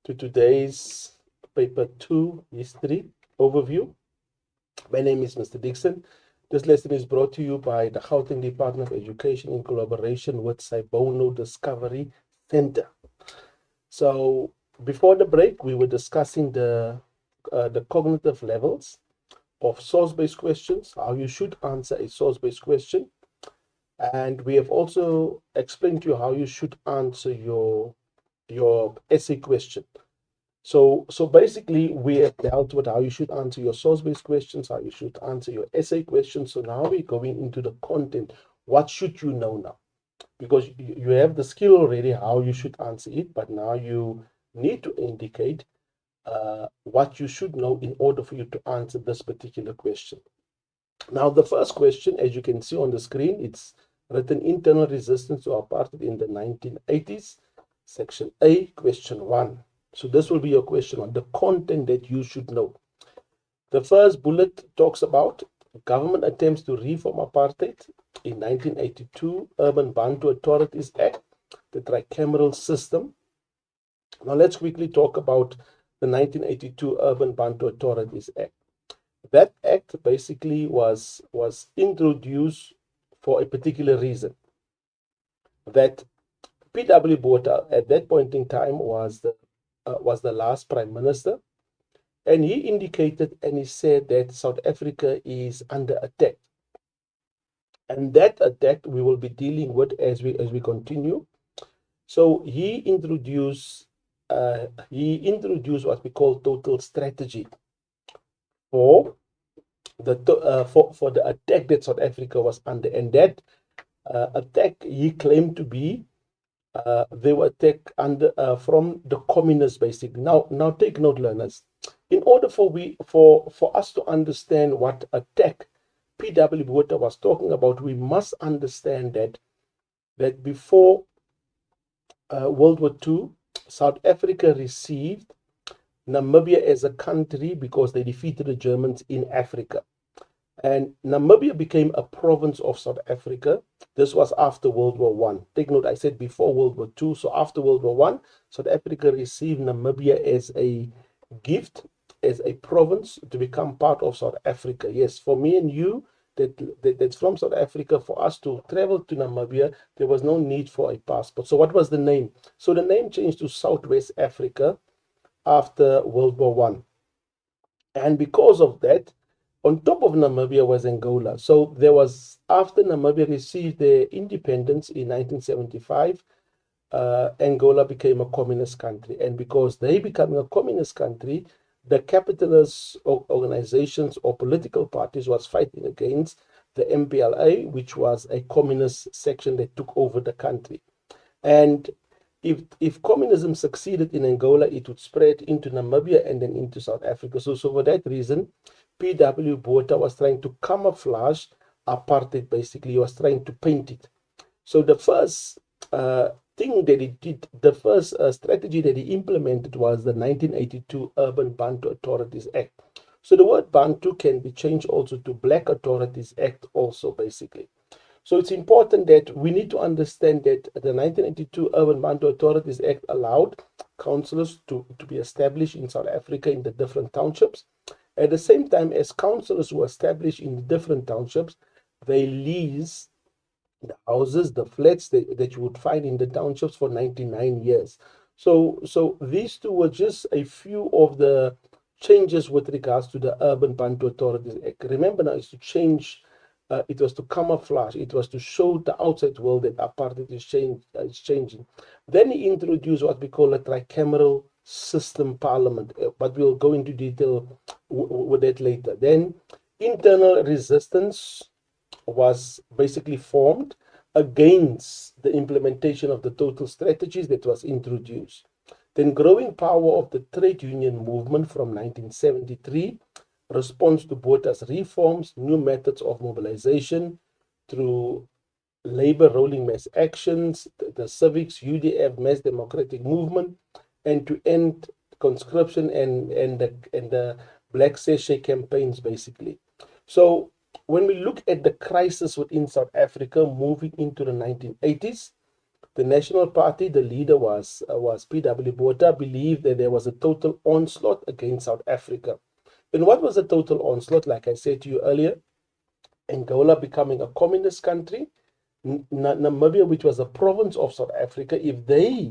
to today's paper 2 history overview. My name is Mr. Dixon. This lesson is brought to you by the Gauteng Department of Education in collaboration with Sibono Discovery Center. So before the break, we were discussing the cognitive levels of source-based questions, how you should answer a source-based question. And we have also explained to you how you should answer your essay question. So basically, we have dealt with how you should answer your source-based questions, how you should answer your essay questions. So now we're going into the content. What should you know now? Because you have the skill already how you should answer it, but now you need to indicate what you should know in order for you to answer this particular question. Now, the first question, as you can see on the screen, it's written internal resistance to apartheid in the 1980s, section A, question 1. So this will be your question on the content that you should know. The first bullet talks about government attempts to reform apartheid in 1982, Urban Bantu Authorities Act, the tricameral system. Now let's quickly talk about the 1982 Urban Bantu Authorities Act. That act basically was introduced for a particular reason. That P.W. Botha at that point in time was the last prime minister, and he indicated and he said that South Africa is under attack, and that attack we will be dealing with as we continue. So he introduced what we call total strategy for the attack that South Africa was under, and that attack he claimed to be they were attacked under from the communists basically. Now take note, learners. In order for us to understand what attack P.W. Botha was talking about, we must understand that before World War II, South Africa received Namibia as a country because they defeated the Germans in Africa. And Namibia became a province of South Africa. This was after World War I. Take note, I said before World War II. So after World War I, South Africa received Namibia as a gift, as a province to become part of South Africa. Yes, for me and you, that's from South Africa, for us to travel to Namibia, there was no need for a passport. So what was the name? So the name changed to Southwest Africa after World War I. And because of that, on top of Namibia was Angola. So there was, after Namibia received their independence in 1975, Angola became a communist country. And because they became a communist country, the capitalist organizations or political parties was fighting against the MPLA, which was a communist section that took over the country. And if communism succeeded in Angola, it would spread into Namibia and then into South Africa. So for that reason, P.W. Botha was trying to camouflage apartheid, basically. He was trying to paint it. So the first thing that he did, the first strategy that he implemented was the 1982 Urban Bantu Authorities Act. So the word Bantu can be changed also to Black Authorities Act also, basically. So it's important that we need to understand that the 1982 Urban Bantu Authorities Act allowed councillors to be established in South Africa in the different townships. At the same time, as councillors were established in the different townships, they lease the houses, the flats that you would find in the townships for 99 years. So these two were just a few of the changes with regards to the Urban Bantu Authorities Act. Remember now, it's to change, it was to camouflage, it was to show the outside world that apartheid is changing. Then he introduced what we call a tricameral system parliament, but we'll go into detail with that later. Then internal resistance was basically formed against the implementation of the total strategies that was introduced. Then growing power of the trade union movement from 1973, response to Botha's reforms, new methods of mobilization through labor rolling mass actions, the civics, UDF, mass democratic movement, and to end conscription and the Black Sash campaigns, basically. So when we look at the crisis within South Africa moving into the 1980s, The National Party, the leader was P.W. Botha, believed that there was a total onslaught against South Africa. And what was a total onslaught? Like I said to you earlier, Angola becoming a communist country, Namibia, which was a province of South Africa, if they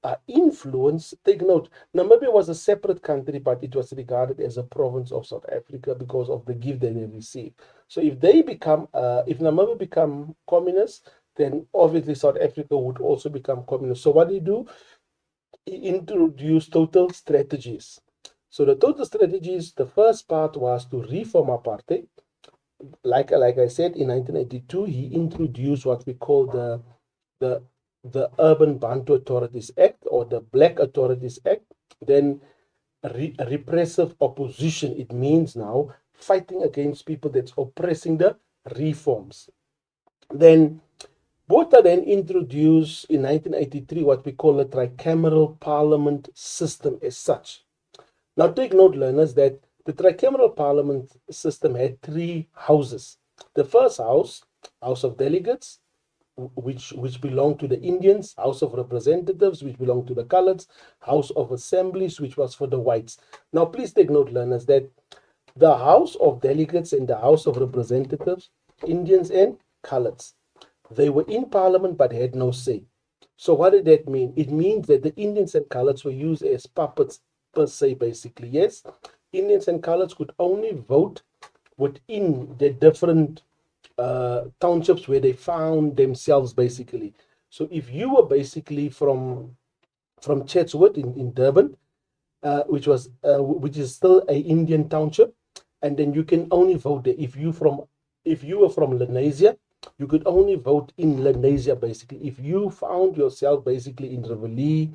are influenced, take note, Namibia was a separate country, but it was regarded as a province of South Africa because of the gift that they received. So if if Namibia become communist, then obviously South Africa would also become communist. So what did he do? He introduced total strategies. So the total strategies, the first part was to reform apartheid. Like I said, in 1982, he introduced what we call the Urban Bantu Authorities Act, or the Black Authorities Act. Then repressive opposition. It means now fighting against people that's oppressing the reforms. Then Botha then introduced in 1983 what we call a tricameral parliament system as such. Now take note, learners, that the tricameral parliament system had three houses. The first house, House of Delegates, which belonged to the Indians, House of Representatives, which belonged to the Coloreds, House of Assemblies, which was for the whites. Now please take note, learners, that the House of Delegates and the House of Representatives, Indians and Coloreds, they were in Parliament but had no say. So what did that mean? It means that the Indians and Coloreds were used as puppets per se, basically. Yes, Indians and Coloreds could only vote within the different townships where they found themselves, basically. So if you were basically from Chatsworth in Durban, which is still an Indian township, and then you can only vote there. If you were from Lenasia, you could only vote in Lenasia, basically. If you found yourself basically in Reveille,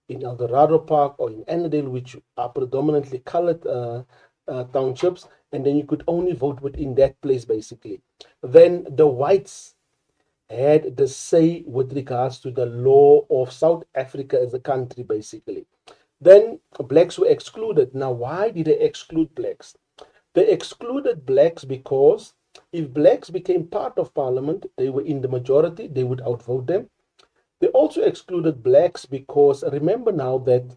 in Eldorado Park, or in Annandale, which are predominantly colored townships, and then you could only vote within that place, basically. Then the whites had the say with regards to the law of South Africa as a country, basically. Then blacks were excluded. Now, why did they exclude blacks? They excluded blacks because if blacks became part of Parliament, they were in the majority, they would outvote them. They also excluded blacks because remember now that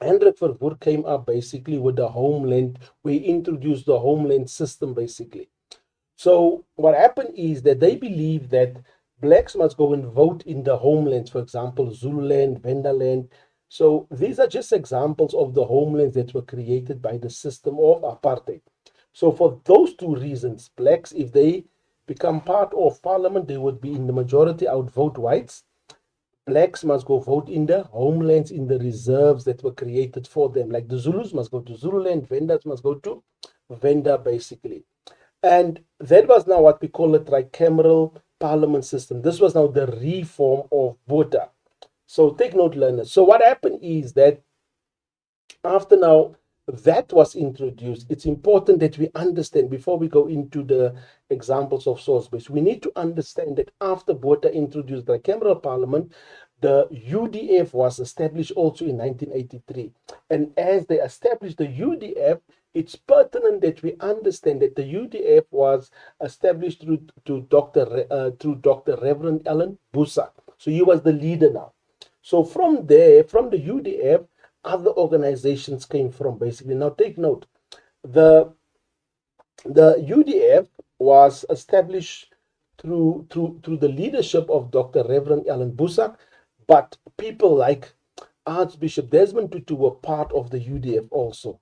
Hendrik Verwoerd came up basically with the homeland. We introduced the homeland system, basically. So what happened is that they believe that blacks must go and vote in the homelands, for example, Zululand, Vendaland. So these are just examples of the homelands that were created by the system of apartheid. So for those two reasons, blacks, if they become part of Parliament, they would be in the majority, outvote whites. Blacks must go vote in the homelands, in the reserves that were created for them. Like the Zulus must go to Zululand, Vendas must go to Venda, basically. And that was now what we call a tricameral parliament system. This was now the reform of Botha. So take note, learners. So what happened is that after now that was introduced, it's important that we understand before we go into the examples of source base. We need to understand that after Botha introduced the tricameral parliament, the UDF was established also in 1983. And as they established the UDF, it's pertinent that we understand that the UDF was established through Dr. Reverend Alan Busak. So he was the leader now. So from there, from the UDF, other organizations came from, basically. Now take note, the UDF was established through the leadership of Dr. Reverend Alan Busak, but people like Archbishop Desmond Tutu were part of the UDF also.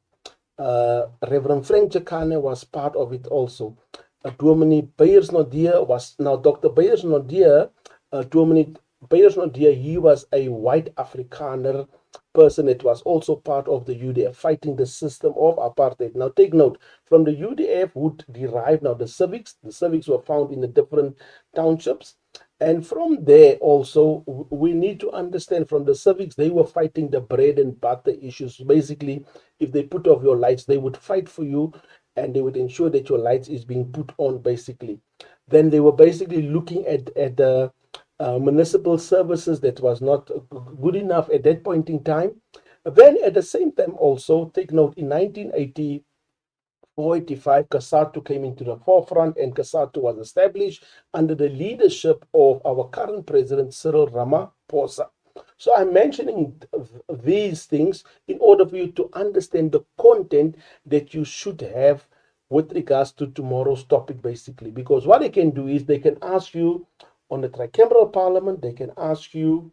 Reverend Frank Jakane was part of it also. Dominee Beyers Naudé was, now Dr. Beyers Naudé, Dominee Beyers Naudé, he was a white Afrikaner person that was also part of the UDF, fighting the system of apartheid. Now take note, from the UDF would derive now the civics. The civics were found in the different townships. And from there also, we need to understand from the civics, they were fighting the bread and butter issues. Basically, if they put off your lights, they would fight for you and they would ensure that your lights is being put on, basically. Then they were basically looking at the municipal services that was not good enough at that point in time. Then at the same time also, take note, in 1984, 485, COSATU came into the forefront, and COSATU was established under the leadership of our current president, Cyril Ramaphosa. So I'm mentioning these things in order for you to understand the content that you should have with regards to tomorrow's topic, basically. Because what they can do is they can ask you on the tricameral parliament, they can ask you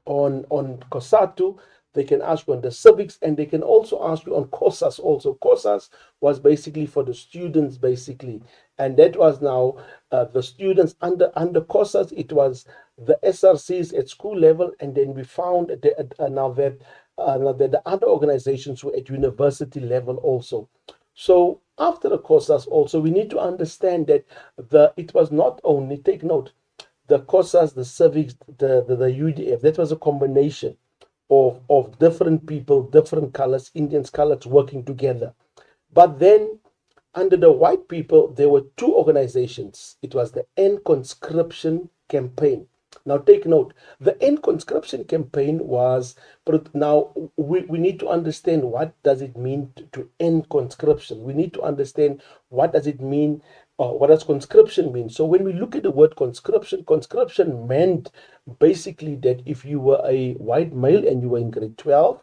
on COSATU, they can ask you on the civics, and they can also ask you on COSAS also. COSAS was basically for the students, basically. And that was now the students under COSAS, it was the SRCs at school level, and then we found that, now that the other organizations were at university level also. So after the COSAS also, we need to understand that it was not only, take note, the COSAS, the civics, the UDF, that was a combination of different people, different colors, Indians, colors working together. But then under the white people, there were two organizations. It was the End Conscription Campaign. Now take note, the End Conscription Campaign was, now we need to understand what does it mean to end conscription. We need to understand what does it mean, what does conscription mean. So when we look at the word conscription, conscription meant basically that if you were a white male and you were in grade 12,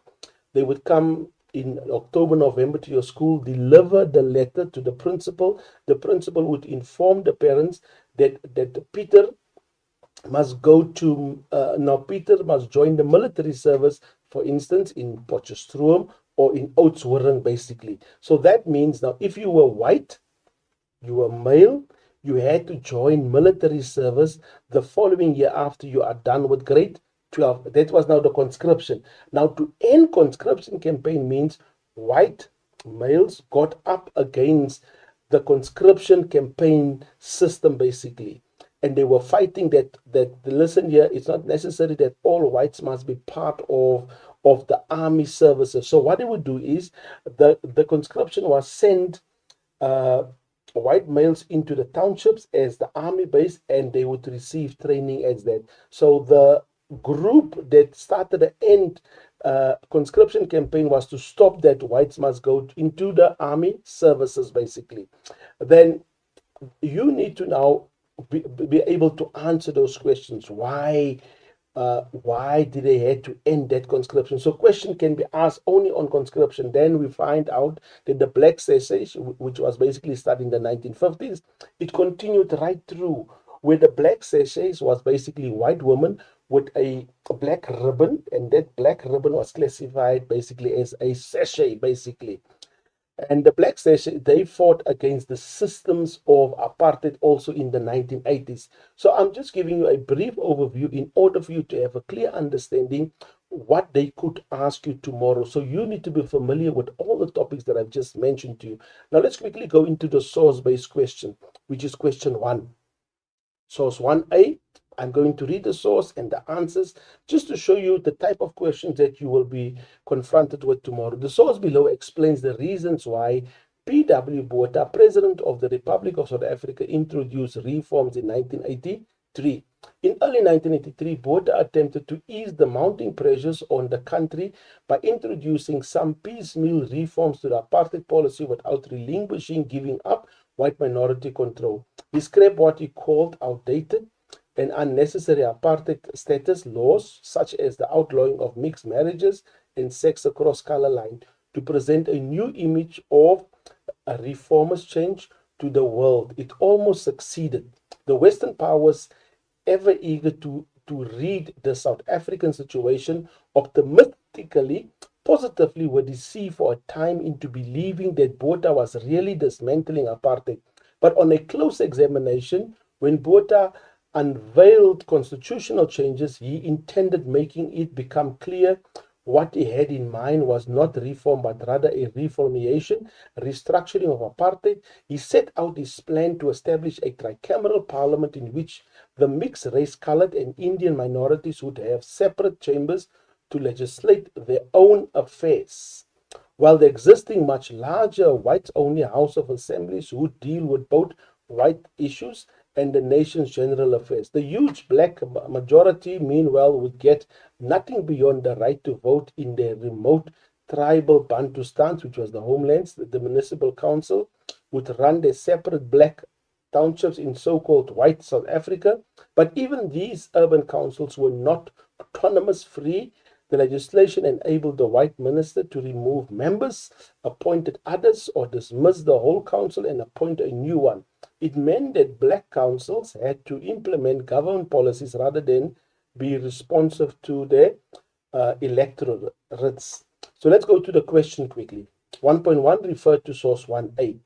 they would come in October, November to your school, deliver the letter to the principal. The principal would inform the parents that Peter must go to, now Peter must join the military service, for instance, in Potchefstroom or in Oudtshoorn, basically. So that means now if you were white, you were male, you had to join military service the following year after you are done with grade 12. That was now the conscription. Now to end conscription campaign means white males got up against the conscription campaign system, basically. And they were fighting that listen here, it's not necessary that all whites must be part of the army services. So what they would do is the conscription was sent white males into the townships as the army base, and they would receive training as that. So the group that started the end conscription campaign was to stop that whites must go into the army services, basically. Then you need to now be able to answer those questions. Why did they have to end that conscription? So question can be asked only on conscription. Then we find out that the black Sash, which was basically started in the 1950s, it continued right through, where the black Sash was basically white women with a black ribbon, and that black ribbon was classified basically as a sachet, basically. And the black Sash, they fought against the systems of apartheid also in the 1980s. So I'm just giving you a brief overview in order for you to have a clear understanding what they could ask you tomorrow. So you need to be familiar with all the topics that I've just mentioned to you. Now let's quickly go into the source-based question, which is question 1. Source 1A, I'm going to read the source and the answers just to show you the type of questions that you will be confronted with tomorrow. The source below explains the reasons why P.W. Botha, President of the Republic of South Africa, introduced reforms in 1983. In early 1983, Botha attempted to ease the mounting pressures on the country by introducing some piecemeal reforms to the apartheid policy without relinquishing, giving up white minority control. He scrapped what he called outdated and unnecessary apartheid status laws, such as the outlawing of mixed marriages and sex across color line, to present a new image of a reformist change to the world. It almost succeeded. The Western powers, ever eager to read the South African situation optimistically, positively, were deceived for a time into believing that Botha was really dismantling apartheid. But on a close examination, when Botha unveiled constitutional changes, he intended making it become clear what he had in mind was not reform, but rather a reformation, restructuring of apartheid. He set out his plan to establish a tricameral parliament in which the mixed race, colored, and Indian minorities would have separate chambers to legislate their own affairs, while the existing much larger whites-only House of Assemblies would deal with both white issues and the nation's general affairs. The huge black majority, meanwhile, would get nothing beyond the right to vote in their remote tribal Bantustans, which was the homelands. The municipal council would run their separate black townships in so-called white South Africa. But even these urban councils were not autonomous, free. The legislation enabled the white minister to remove members, appointed others, or dismiss the whole council and appoint a new one. It meant that black councils had to implement government policies rather than be responsive to their electorates. So let's go to the question quickly. 1.1 referred to source 1a.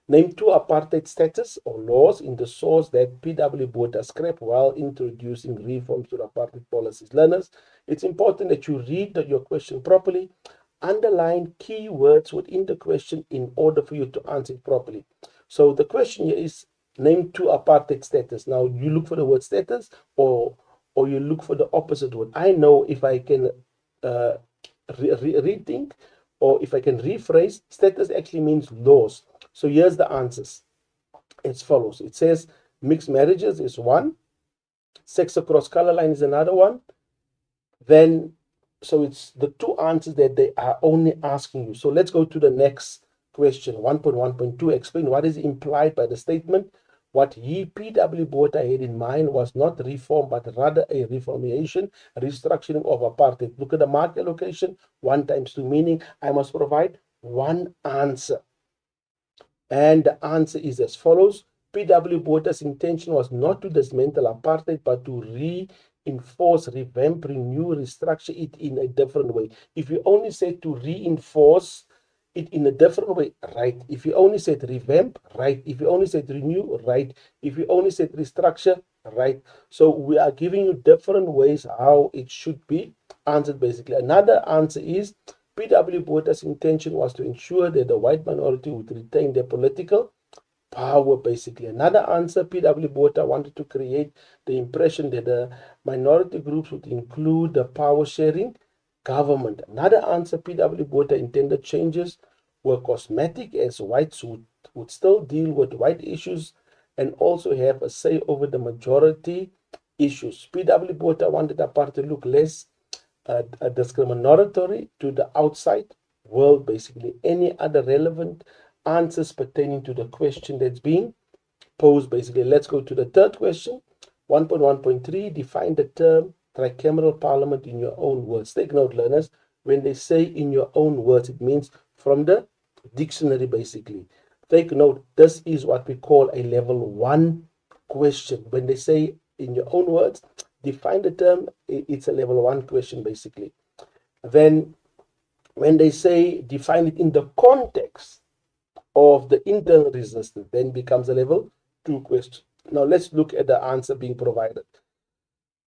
Name two apartheid status or laws in the source that P.W. Botha scrapped while introducing reforms to the apartheid policies. Learners, it's important that you read your question properly. Underline key words within the question in order for you to answer it properly. So the question here is name two apartheid status. Now you look for the word status or you look for the opposite word. I know if I can rethink or if I can rephrase, status actually means laws. So here's the answers as follows. It says mixed marriages is one, sex across color line is another one. Then, so it's the two answers that they are only asking you. So let's go to the next question, 1.1.2. Explain what is implied by the statement. What he, P.W. Botha, had in mind was not reform, but rather a reformation, a restructuring of apartheid. Look at the mark allocation, 1 times 2, meaning I must provide one answer. And the answer is as follows. P.W. Botha's intention was not to dismantle apartheid, but to reinforce, revamp, renew, restructure it in a different way. If you only said to reinforce it in a different way, right? If you only said revamp, right? If you only said renew, right? If you only said restructure, right? So we are giving you different ways how it should be answered, basically. Another answer is P.W. Botha's intention was to ensure that the white minority would retain their political power, basically. Another answer, P.W. Botha wanted to create the impression that the minority groups would include the power-sharing government. Another answer, P.W. Botha intended changes were cosmetic, as whites would still deal with white issues and also have a say over the majority issues. P.W. Botha wanted the party to look less discriminatory to the outside world, basically. Any other relevant answers pertaining to the question that's being posed, basically. Let's go to the third question. 1.1.3, define the term tricameral parliament in your own words. Take note, learners, when they say in your own words, it means from the dictionary, basically. Take note, this is what we call a level 1 question. When they say in your own words, define the term, it's a level 1 question, basically. Then when they say define it in the context of the internal resistance, then becomes a level 2 question. Now let's look at the answer being provided.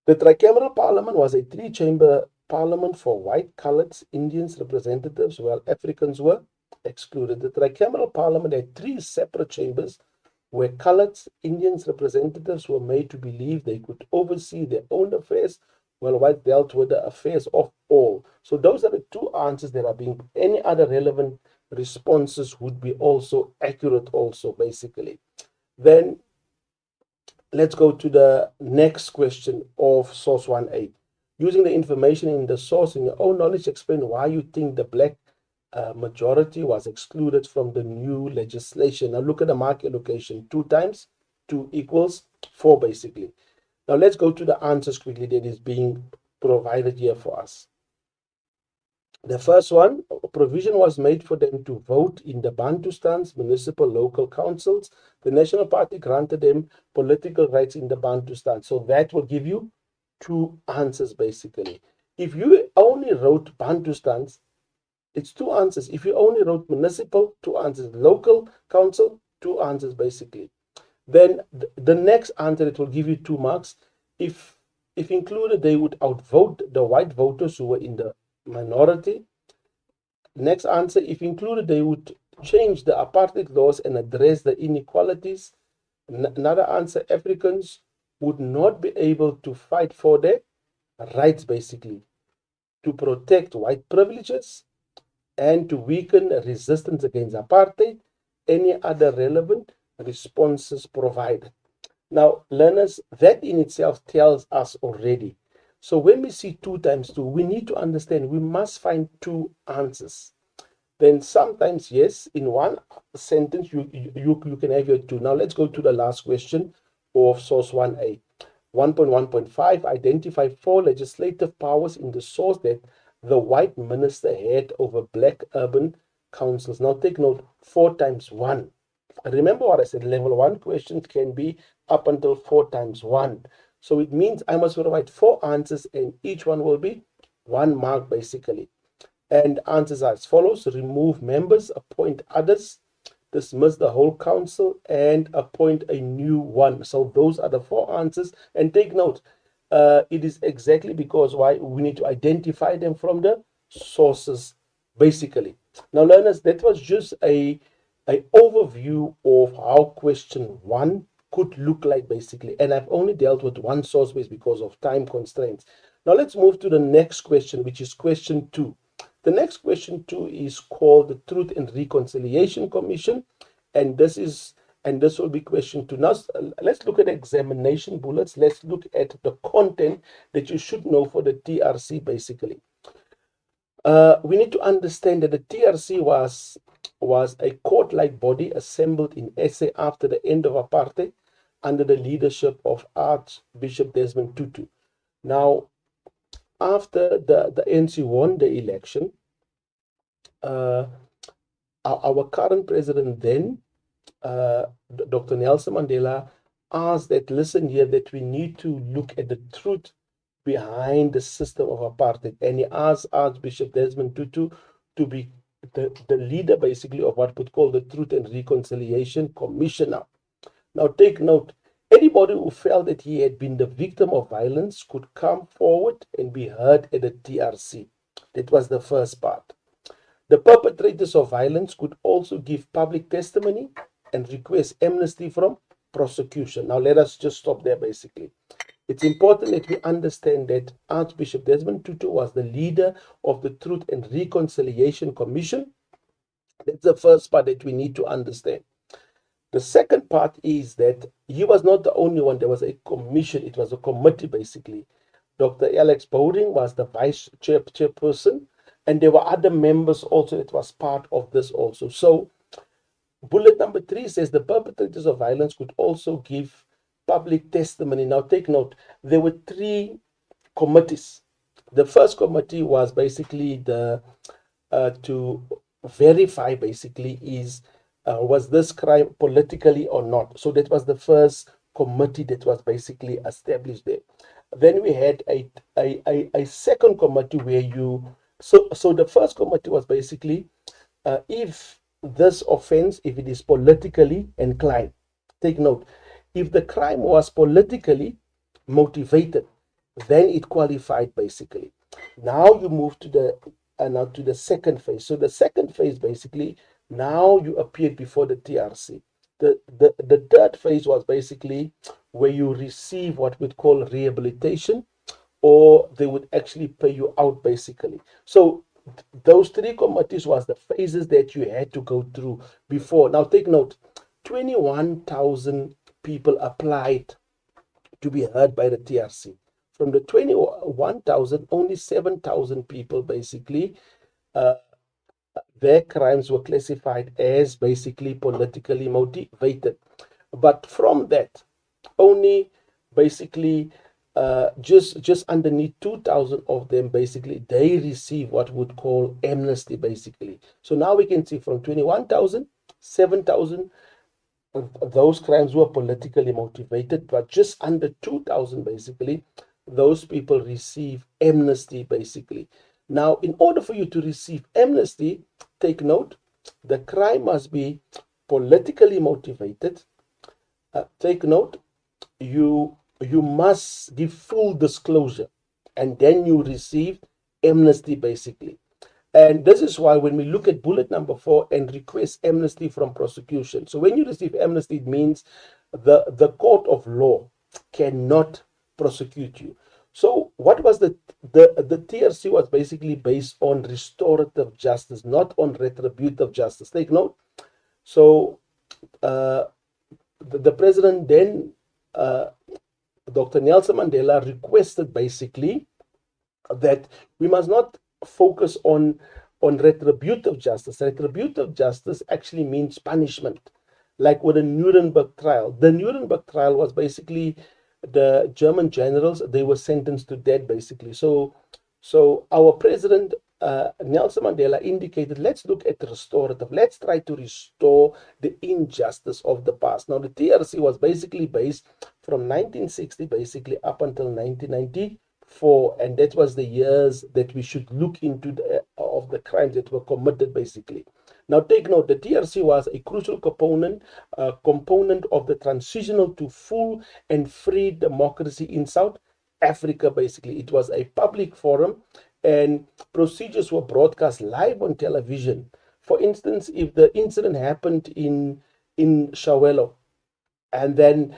The tricameral parliament was a 3-chamber parliament for white, colored, Indians representatives, while Africans were excluded. The tricameral parliament had 3 separate chambers where colored Indians representatives were made to believe they could oversee their own affairs, while white dealt with the affairs of all. So those are the 2 answers that are being, any other relevant responses would be also accurate also, basically. Then let's go to the next question of source 1a. Using the information in the source in your own knowledge, explain why you think the black majority was excluded from the new legislation. Now look at the mark allocation. 2 times 2 equals 4, basically. Now let's go to the answers quickly that is being provided here for us. The first one, a provision was made for them to vote in the Bantustans, municipal local councils. The National Party granted them political rights in the Bantustan. So that will give you 2 answers, basically. If you only wrote Bantustans, it's 2 answers. If you only wrote municipal, 2 answers. Local council, 2 answers, basically. Then the next answer, it will give you 2 marks. If included, they would outvote the white voters who were in the minority. Next answer, if included, they would change the apartheid laws and address the inequalities. Another answer, Africans would not be able to fight for their rights, basically, to protect white privileges and to weaken resistance against apartheid. Any other relevant responses provided. Now, learners, that in itself tells us already. So when we see 2 times 2, we need to understand we must find 2 answers. Then sometimes, yes, in one sentence, you can have your 2. Now let's go to the last question of source 1A. 1.1.5, identify 4 legislative powers in the source that the white minister had over black urban councils. Now take note, 4 times 1. Remember what I said, level 1 questions can be up until 4 times 1. So it means I must provide 4 answers and each one will be 1 mark basically. And answers are as follows: remove members, appoint others, dismiss the whole council, and appoint a new one. So those are the 4 answers. And take note, it is exactly because why we need to identify them from the sources, basically. Now, learners, that was just a overview of how question 1 could look like, basically. And I've only dealt with one source base because of time constraints. Now, let's move to the next question, which is question 2. The next question 2 is called the Truth and Reconciliation Commission, and this will be question 2. Now let's look at examination bullets. Let's look at the content that you should know for the TRC basically. We need to understand that the TRC was a court-like body assembled in SA after the end of apartheid under the leadership of Archbishop Desmond Tutu. Now, after the ANC won the election, our current president then, Dr. Nelson Mandela, asked that, listen here, that we need to look at the truth behind the system of apartheid. And he asked Archbishop Desmond Tutu to be the leader, basically, of what would call the Truth and Reconciliation Commissioner. Now, take note, anybody who felt that he had been the victim of violence could come forward and be heard at the TRC. That was the first part. The perpetrators of violence could also give public testimony and request amnesty from prosecution. Now, let us just stop there, basically. It's important that we understand that Archbishop Desmond Tutu was the leader of the Truth and Reconciliation Commission. That's the first part that we need to understand. The second part is that he was not the only one. There was a commission. It was a committee, basically. Dr. Alex Bowring was the vice chairperson, and there were other members also that was part of this also. So bullet number 3 says the perpetrators of violence could also give public testimony. Now take note, there were 3 committees. The first committee was basically to verify basically was this crime politically or not. So that was the first committee that was basically established there. Then we had a second committee where so the first committee was basically if this offense, if it is politically inclined. Take note, if the crime was politically motivated, then it qualified basically. Now you move to the second phase. So the second phase basically, now you appeared before the TRC. The third phase was basically where you receive what we'd call rehabilitation, or they would actually pay you out basically. So those 3 committees was the phases that you had to go through before. Now take note, 21,000 people applied to be heard by the TRC. From the 21,000, only 7,000 people basically their crimes were classified as basically politically motivated. But from that, only basically just underneath 2,000 of them basically they receive what would call amnesty basically. So now we can see from 21,000, 7,000 those crimes were politically motivated, but just under 2,000 basically those people receive amnesty basically. Now, in order for you to receive amnesty, take note, the crime must be politically motivated. Take note, you must give full disclosure, and then you receive amnesty basically. And this is why when we look at bullet number 4 and request amnesty from prosecution. So when you receive amnesty, it means the court of law cannot prosecute you. So what was the TRC was basically based on restorative justice, not on retributive justice. Take note. So the president then, Dr. Nelson Mandela, requested basically that we must not focus on retributive justice. Retributive justice actually means punishment, like with the Nuremberg trial. The Nuremberg trial was basically the German generals, they were sentenced to death basically. So our president Nelson Mandela indicated, let's look at restorative. Let's try to restore the injustice of the past. Now the TRC was basically based from 1960 basically up until 1994, and that was the years that we should look into of the crimes that were committed basically. Now take note, the TRC was a crucial component of the transitional to full and free democracy in South Africa basically. It was a public forum, and procedures were broadcast live on television. For instance, if the incident happened in Shawelo, and then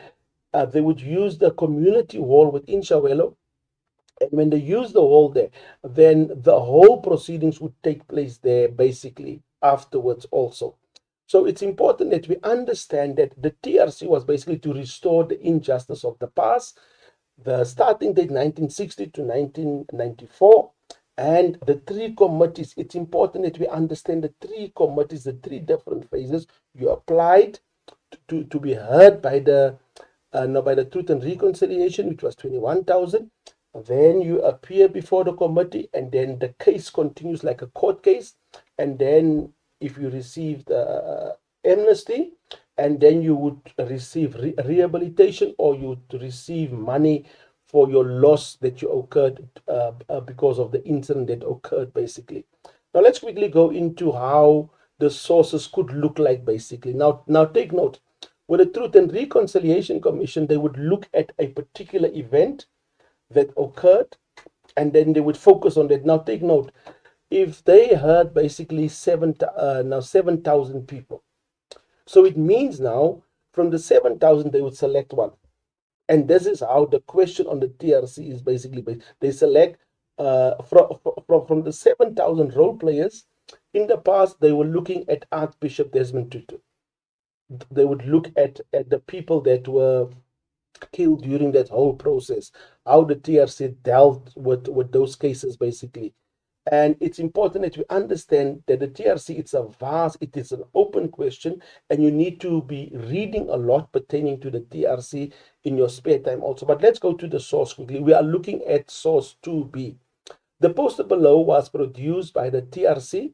they would use the community hall within Shawelo, and when they use the hall there, then the whole proceedings would take place there basically afterwards also. So it's important that we understand that the TRC was basically to restore the injustice of the past. The starting date 1960 to 1994, and the three committees. It's important that we understand the three committees, the three different phases. You applied to be heard by the Truth and Reconciliation, which was 21,000. Then you appear before the committee, and then the case continues like a court case. And then if you received amnesty, and then you would receive rehabilitation, or you would receive money for your loss that you occurred because of the incident that occurred basically. Now let's quickly go into how the sources could look like basically. Now take note, with the Truth and Reconciliation Commission, they would look at a particular event that occurred, and then they would focus on that. Now take note, if they heard basically 7,000 people, so it means now from the 7,000 they would select one, and this is how the question on the TRC is basically based. They select from the 7,000 role players. In the past, they were looking at Archbishop Desmond Tutu. They would look at the people that were killed during that whole process, how the TRC dealt with those cases basically. And it's important that we understand that the TRC, it is an open question, and you need to be reading a lot pertaining to the TRC in your spare time also. But let's go to the source quickly. We are looking at source 2B. The poster below was produced by the TRC.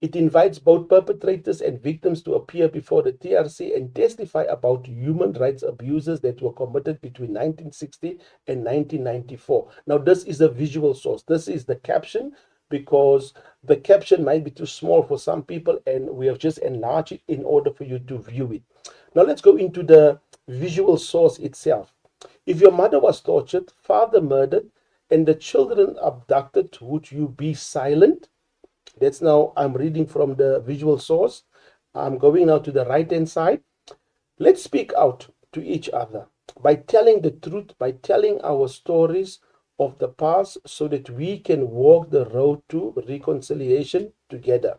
It invites both perpetrators and victims to appear before the TRC and testify about human rights abuses that were committed between 1960 and 1994. Now, this is a visual source. This is the caption, because the caption might be too small for some people, and we have just enlarged it in order for you to view it. Now, let's go into the visual source itself. If your mother was tortured, father murdered, and the children abducted, would you be silent? That's now, I'm reading from the visual source. I'm going now to the right-hand side. Let's speak out to each other by telling the truth, by telling our stories of the past, so that we can walk the road to reconciliation together.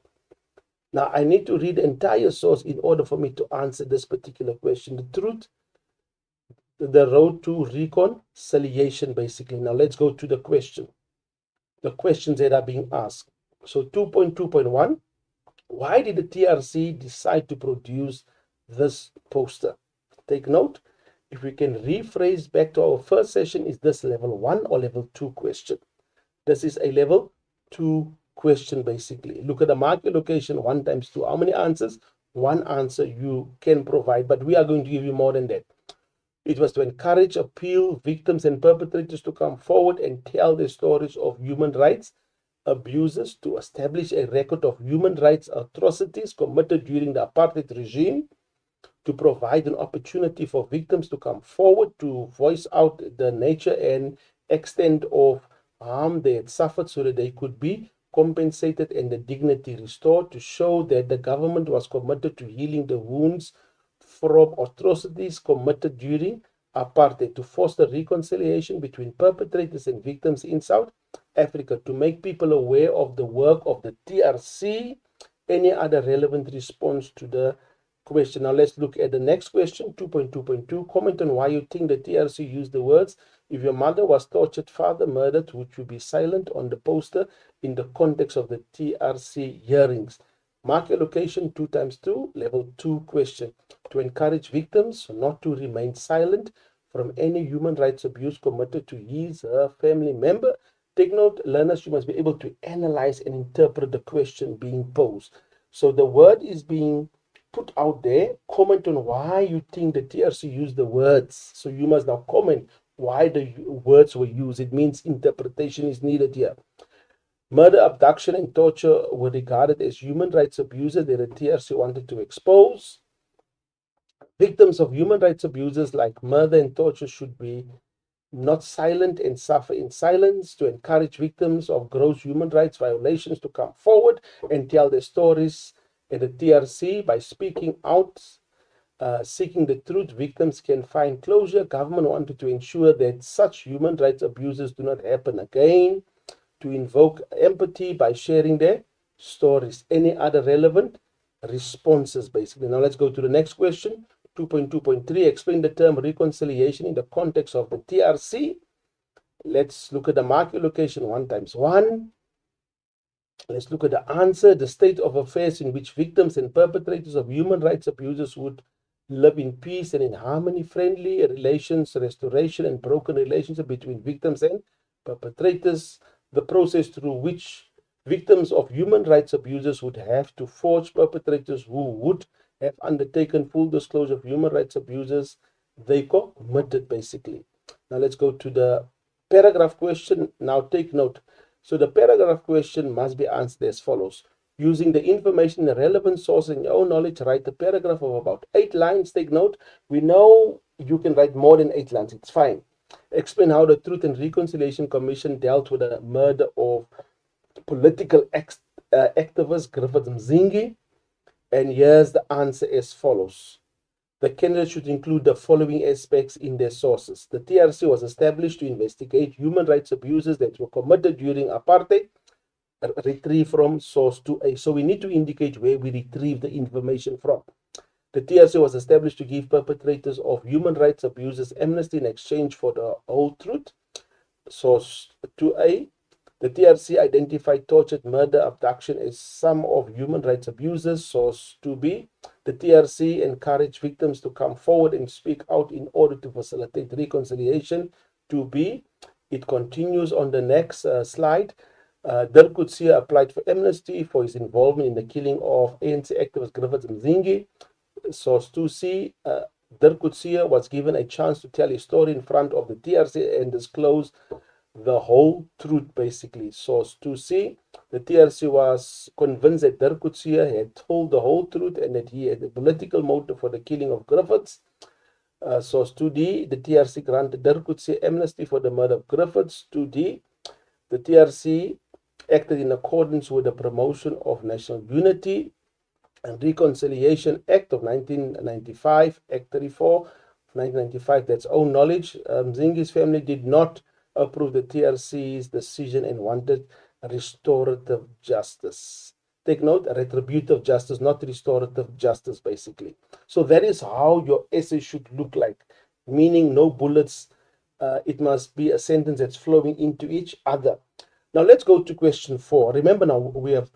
Now, I need to read the entire source in order for me to answer this particular question. The truth, the road to reconciliation, basically. Now, let's go to the question. The questions that are being asked. So 2.2.1, why did the TRC decide to produce this poster? Take note, if we can rephrase back to our first session, is this level 1 or level 2 question? This is a level 2 question basically. Look at the mark allocation, 1 times 2. How many answers? 1 answer you can provide, but we are going to give you more than that. It was to encourage, appeal victims and perpetrators to come forward and tell their stories of human rights abuses, to establish a record of human rights atrocities committed during the apartheid regime, to provide an opportunity for victims to come forward to voice out the nature and extent of harm they had suffered, so that they could be compensated and the dignity restored, to show that the government was committed to healing the wounds from atrocities committed during apartheid, to foster reconciliation between perpetrators and victims in South Africa, to make people aware of the work of the TRC. Any other relevant response to the question? Now let's look at the next question, 2.2.2. Comment on why you think the TRC used the words If your mother was tortured, father murdered, would you be silent on the poster in the context of the TRC hearings? Mark your location 2 times 2, level 2 question. To encourage victims not to remain silent from any human rights abuse committed to his or her family member. Take note, learners, you must be able to analyze and interpret the question being posed. So the word is being put out there. Comment on why you think the TRC used the words. So you must now comment why the words were used. It means interpretation is needed here. Murder, abduction, and torture were regarded as human rights abuses that the TRC wanted to expose. Victims of human rights abuses like murder and torture should be not silent and suffer in silence. To encourage victims of gross human rights violations to come forward and tell their stories. And the TRC, by speaking out, seeking the truth, victims can find closure. Government wanted to ensure that such human rights abuses do not happen again. To invoke empathy by sharing their stories. Any other relevant responses, basically. Now let's go to the next question. 2.2.3, explain the term reconciliation in the context of the TRC. Let's look at the market location 1 times 1. Let's look at the answer. The state of affairs in which victims and perpetrators of human rights abuses would live in peace and in harmony, friendly relations, restoration, and broken relationship between victims and perpetrators. The process through which victims of human rights abuses would have to forge perpetrators who would have undertaken full disclosure of human rights abuses they committed, basically. Now let's go to the paragraph question. Now take note. So the paragraph question must be answered as follows. Using the information and relevant sources in your own knowledge, write a paragraph of about 8 lines. Take note. We know you can write more than 8 lines. It's fine. Explain how the Truth and Reconciliation Commission dealt with the murder of political activist Griffith Mzingi. And here's the answer as follows. The candidate should include the following aspects in their sources. The TRC was established to investigate human rights abuses that were committed during apartheid. Retrieve from source 2A. So we need to indicate where we retrieve the information from. The TRC was established to give perpetrators of human rights abuses amnesty in exchange for the whole truth. Source 2A. The TRC identified tortured, murder, abduction as some of human rights abuses. Source 2B. The TRC encouraged victims to come forward and speak out in order to facilitate reconciliation. 2B. It continues on the next slide. Dirk Coetzee applied for amnesty for his involvement in the killing of ANC activist Griffith Mzingi. Source 2C. Dirk Coetzee was given a chance to tell his story in front of the TRC and disclose the whole truth, basically. Source 2C. The TRC was convinced that Dirk Coetzee had told the whole truth and that he had a political motive for the killing of Griffiths. Source 2D. The TRC granted Dirk Coetzee amnesty for the murder of Griffiths. 2D. The TRC acted in accordance with the Promotion of National Unity and Reconciliation Act of 1995, Act 34 of 1995, that's own knowledge. Mzingi's family did not approve the TRC's decision and wanted restorative justice. Take note, retributive justice, not restorative justice, basically. So that is how your essay should look like, meaning no bullets. It must be a sentence that's flowing into each other. Now let's go to question 4. Remember now, we have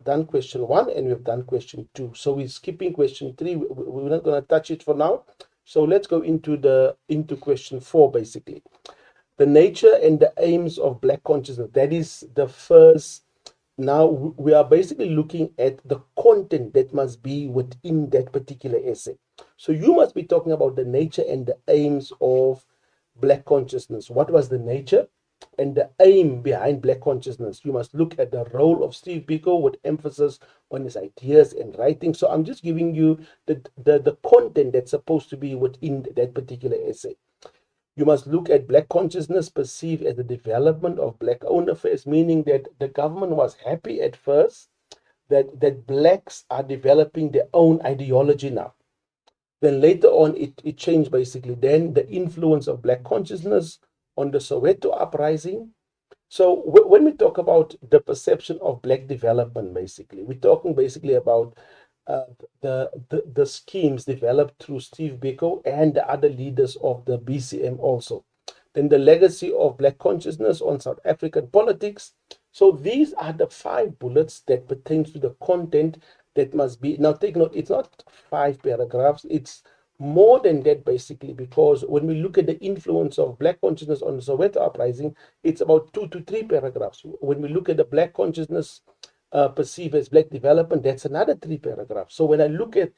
done question 1 and we've done question 2. So we're skipping question 3. We're not going to touch it for now. So let's go into question 4, basically. The nature and the aims of Black consciousness. That is the first. Now we are basically looking at the content that must be within that particular essay. So you must be talking about the nature and the aims of Black consciousness. What was the nature and the aim behind Black consciousness? You must look at the role of Steve Biko with emphasis on his ideas and writing. So I'm just giving you the content that's supposed to be within that particular essay. You must look at Black consciousness perceived as the development of Black-owned affairs, meaning that the government was happy at first that Blacks are developing their own ideology now. Then later on, it changed, basically. Then the influence of Black consciousness on the Soweto uprising. So when we talk about the perception of Black development, basically, we're talking basically about the schemes developed through Steve Biko and the other leaders of the BCM also. then the legacy of Black consciousness on South African politics. So these are the 5 bullets that pertains to the content that must be. Now take note, it's not 5 paragraphs, it's more than that basically, because when we look at the influence of Black consciousness on the Soweto uprising, it's about 2 to 3 paragraphs. When we look at the Black consciousness perceived as Black development, that's another 3 paragraphs. So when I look at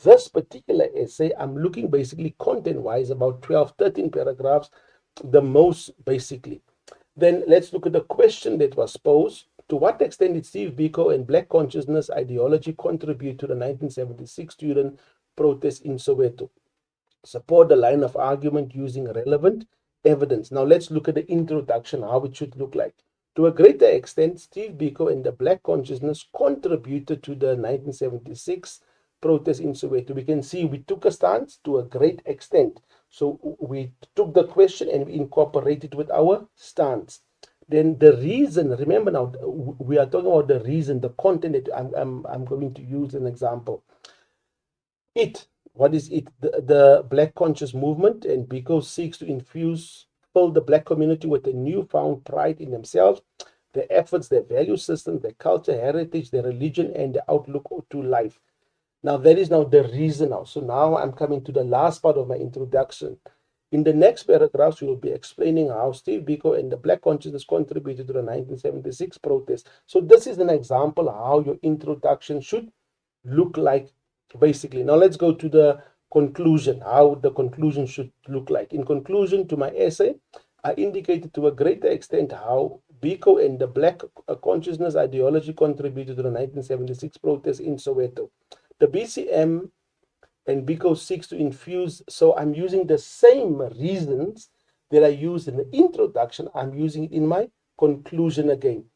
this particular essay, I'm looking basically content-wise about 12, 13 paragraphs, the most basically. Then let's look at the question that was posed. To what extent did Steve Biko and Black consciousness ideology contribute to the 1976 student protest in Soweto? Support the line of argument using relevant evidence. Now let's look at the introduction, how it should look like. To a greater extent, Steve Biko and the Black consciousness contributed to the 1976 protest in Soweto. We can see we took a stance to a great extent. So we took the question and we incorporated with our stance. Then the reason, remember now, we are talking about the reason, the content that I'm going to use an example. What is it? The Black conscious movement, and Biko seeks to fill the Black community with a newfound pride in themselves, their efforts, their value system, their culture, heritage, their religion, and their outlook to life. Now, that is now the reason now. So now I'm coming to the last part of my introduction. In the next paragraphs, we will be explaining how Steve Biko and the Black consciousness contributed to the 1976 protest. So this is an example how your introduction should look like, basically. Now let's go to the conclusion, how the conclusion should look like. In conclusion to my essay, I indicated to a greater extent how Biko and the Black consciousness ideology contributed to the 1976 protest in Soweto. The BCM and Biko seeks to infuse, so I'm using the same reasons that I used in the introduction, I'm using it in my conclusion again.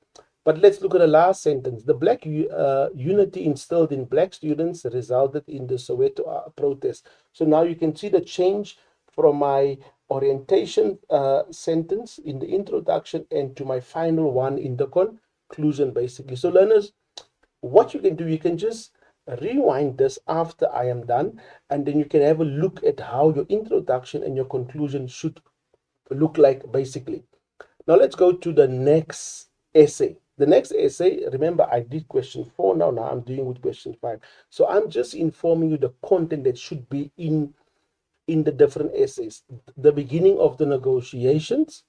But let's look at the last sentence. The Black unity instilled in Black students resulted in the Soweto protest. So now you can see the change from my orientation sentence in the introduction and to my final one in the conclusion, basically. So learners, what you can do, you can just rewind this after I am done, and then you can have a look at how your introduction and your conclusion should look like, basically. Now let's go to the next essay. The next essay, remember I did question 4, now I'm dealing with question 5. So I'm just informing you the content that should be in the different essays. The beginning of the negotiations,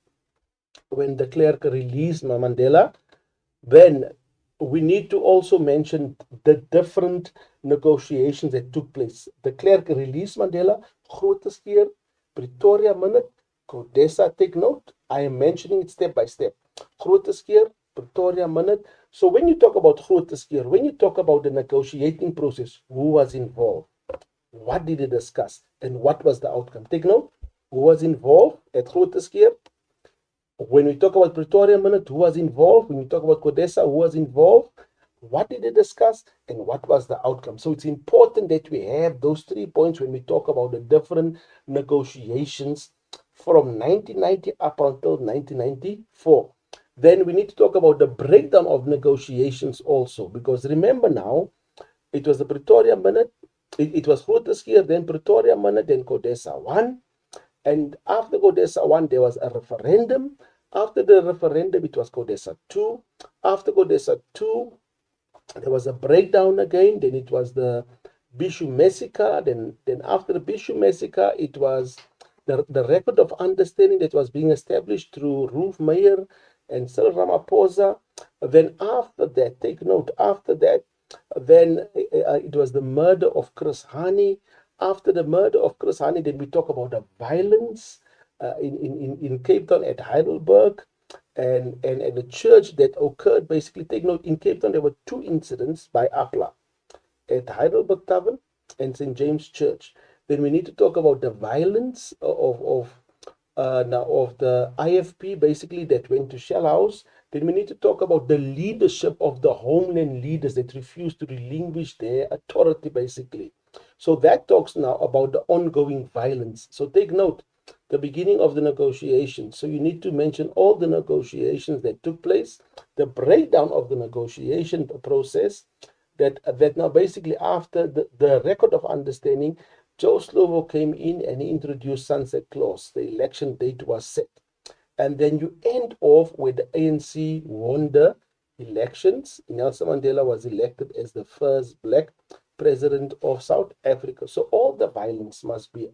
when de Klerk released Mandela, then we need to also mention the different negotiations that took place. De Klerk released Mandela, Grooterskeer, Pretoria Minute, Codesa, take note, I am mentioning it step by step. Grooterskeer, Pretoria Minute. So when you talk about Grooterskeer, when you talk about the negotiating process, who was involved? What did they discuss? And what was the outcome? Take note, who was involved at Grooterskeer? When we talk about Pretoria Minute, who was involved? When we talk about Codesa, who was involved? What did they discuss? And what was the outcome? So it's important that we have those 3 points when we talk about the different negotiations from 1990 up until 1994. Then we need to talk about the breakdown of negotiations also, because remember now, it was the Pretoria Minute, it was Grooterskeer, then Pretoria Minute, then Codesa 1. And after Codesa 1, there was a referendum. After the referendum, it was Codesa 2. After Codesa 2, there was a breakdown again. Then it was the Bishu massacre. Then after the Bishu massacre, it was the record of understanding that was being established through Ruth Meyer and Cyril Ramaphosa. Then after that, take note, after that, then it was the murder of Chris Hani. After the murder of Chris Hani, then we talk about the violence in Cape Town at Heidelberg and the church that occurred. Basically, take note, in Cape Town, there were 2 incidents by Akla at Heidelberg Tavern and St. James Church. Then we need to talk about the violence of the IFP, basically, that went to Shell House. Then we need to talk about the leadership of the homeland leaders that refused to relinquish their authority, basically. So that talks now about the ongoing violence. So take note, the beginning of the negotiations. So you need to mention all the negotiations that took place, the breakdown of the negotiation process, that now basically after the record of understanding, Joe Slovo came in and he introduced sunset clause. The election date was set. And then you end off with the ANC won the elections. Nelson Mandela was elected as the first black president of South Africa. So all the violence must be,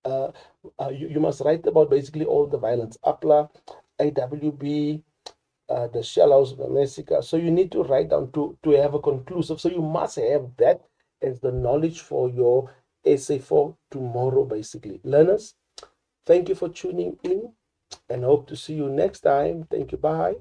you must write about basically all the violence. APLA, AWB, the Shell House massacre. So you need to write down to have a conclusive. So you must have that as the knowledge for your essay for tomorrow, basically. Learners, thank you for tuning in and hope to see you next time. Thank you. Bye.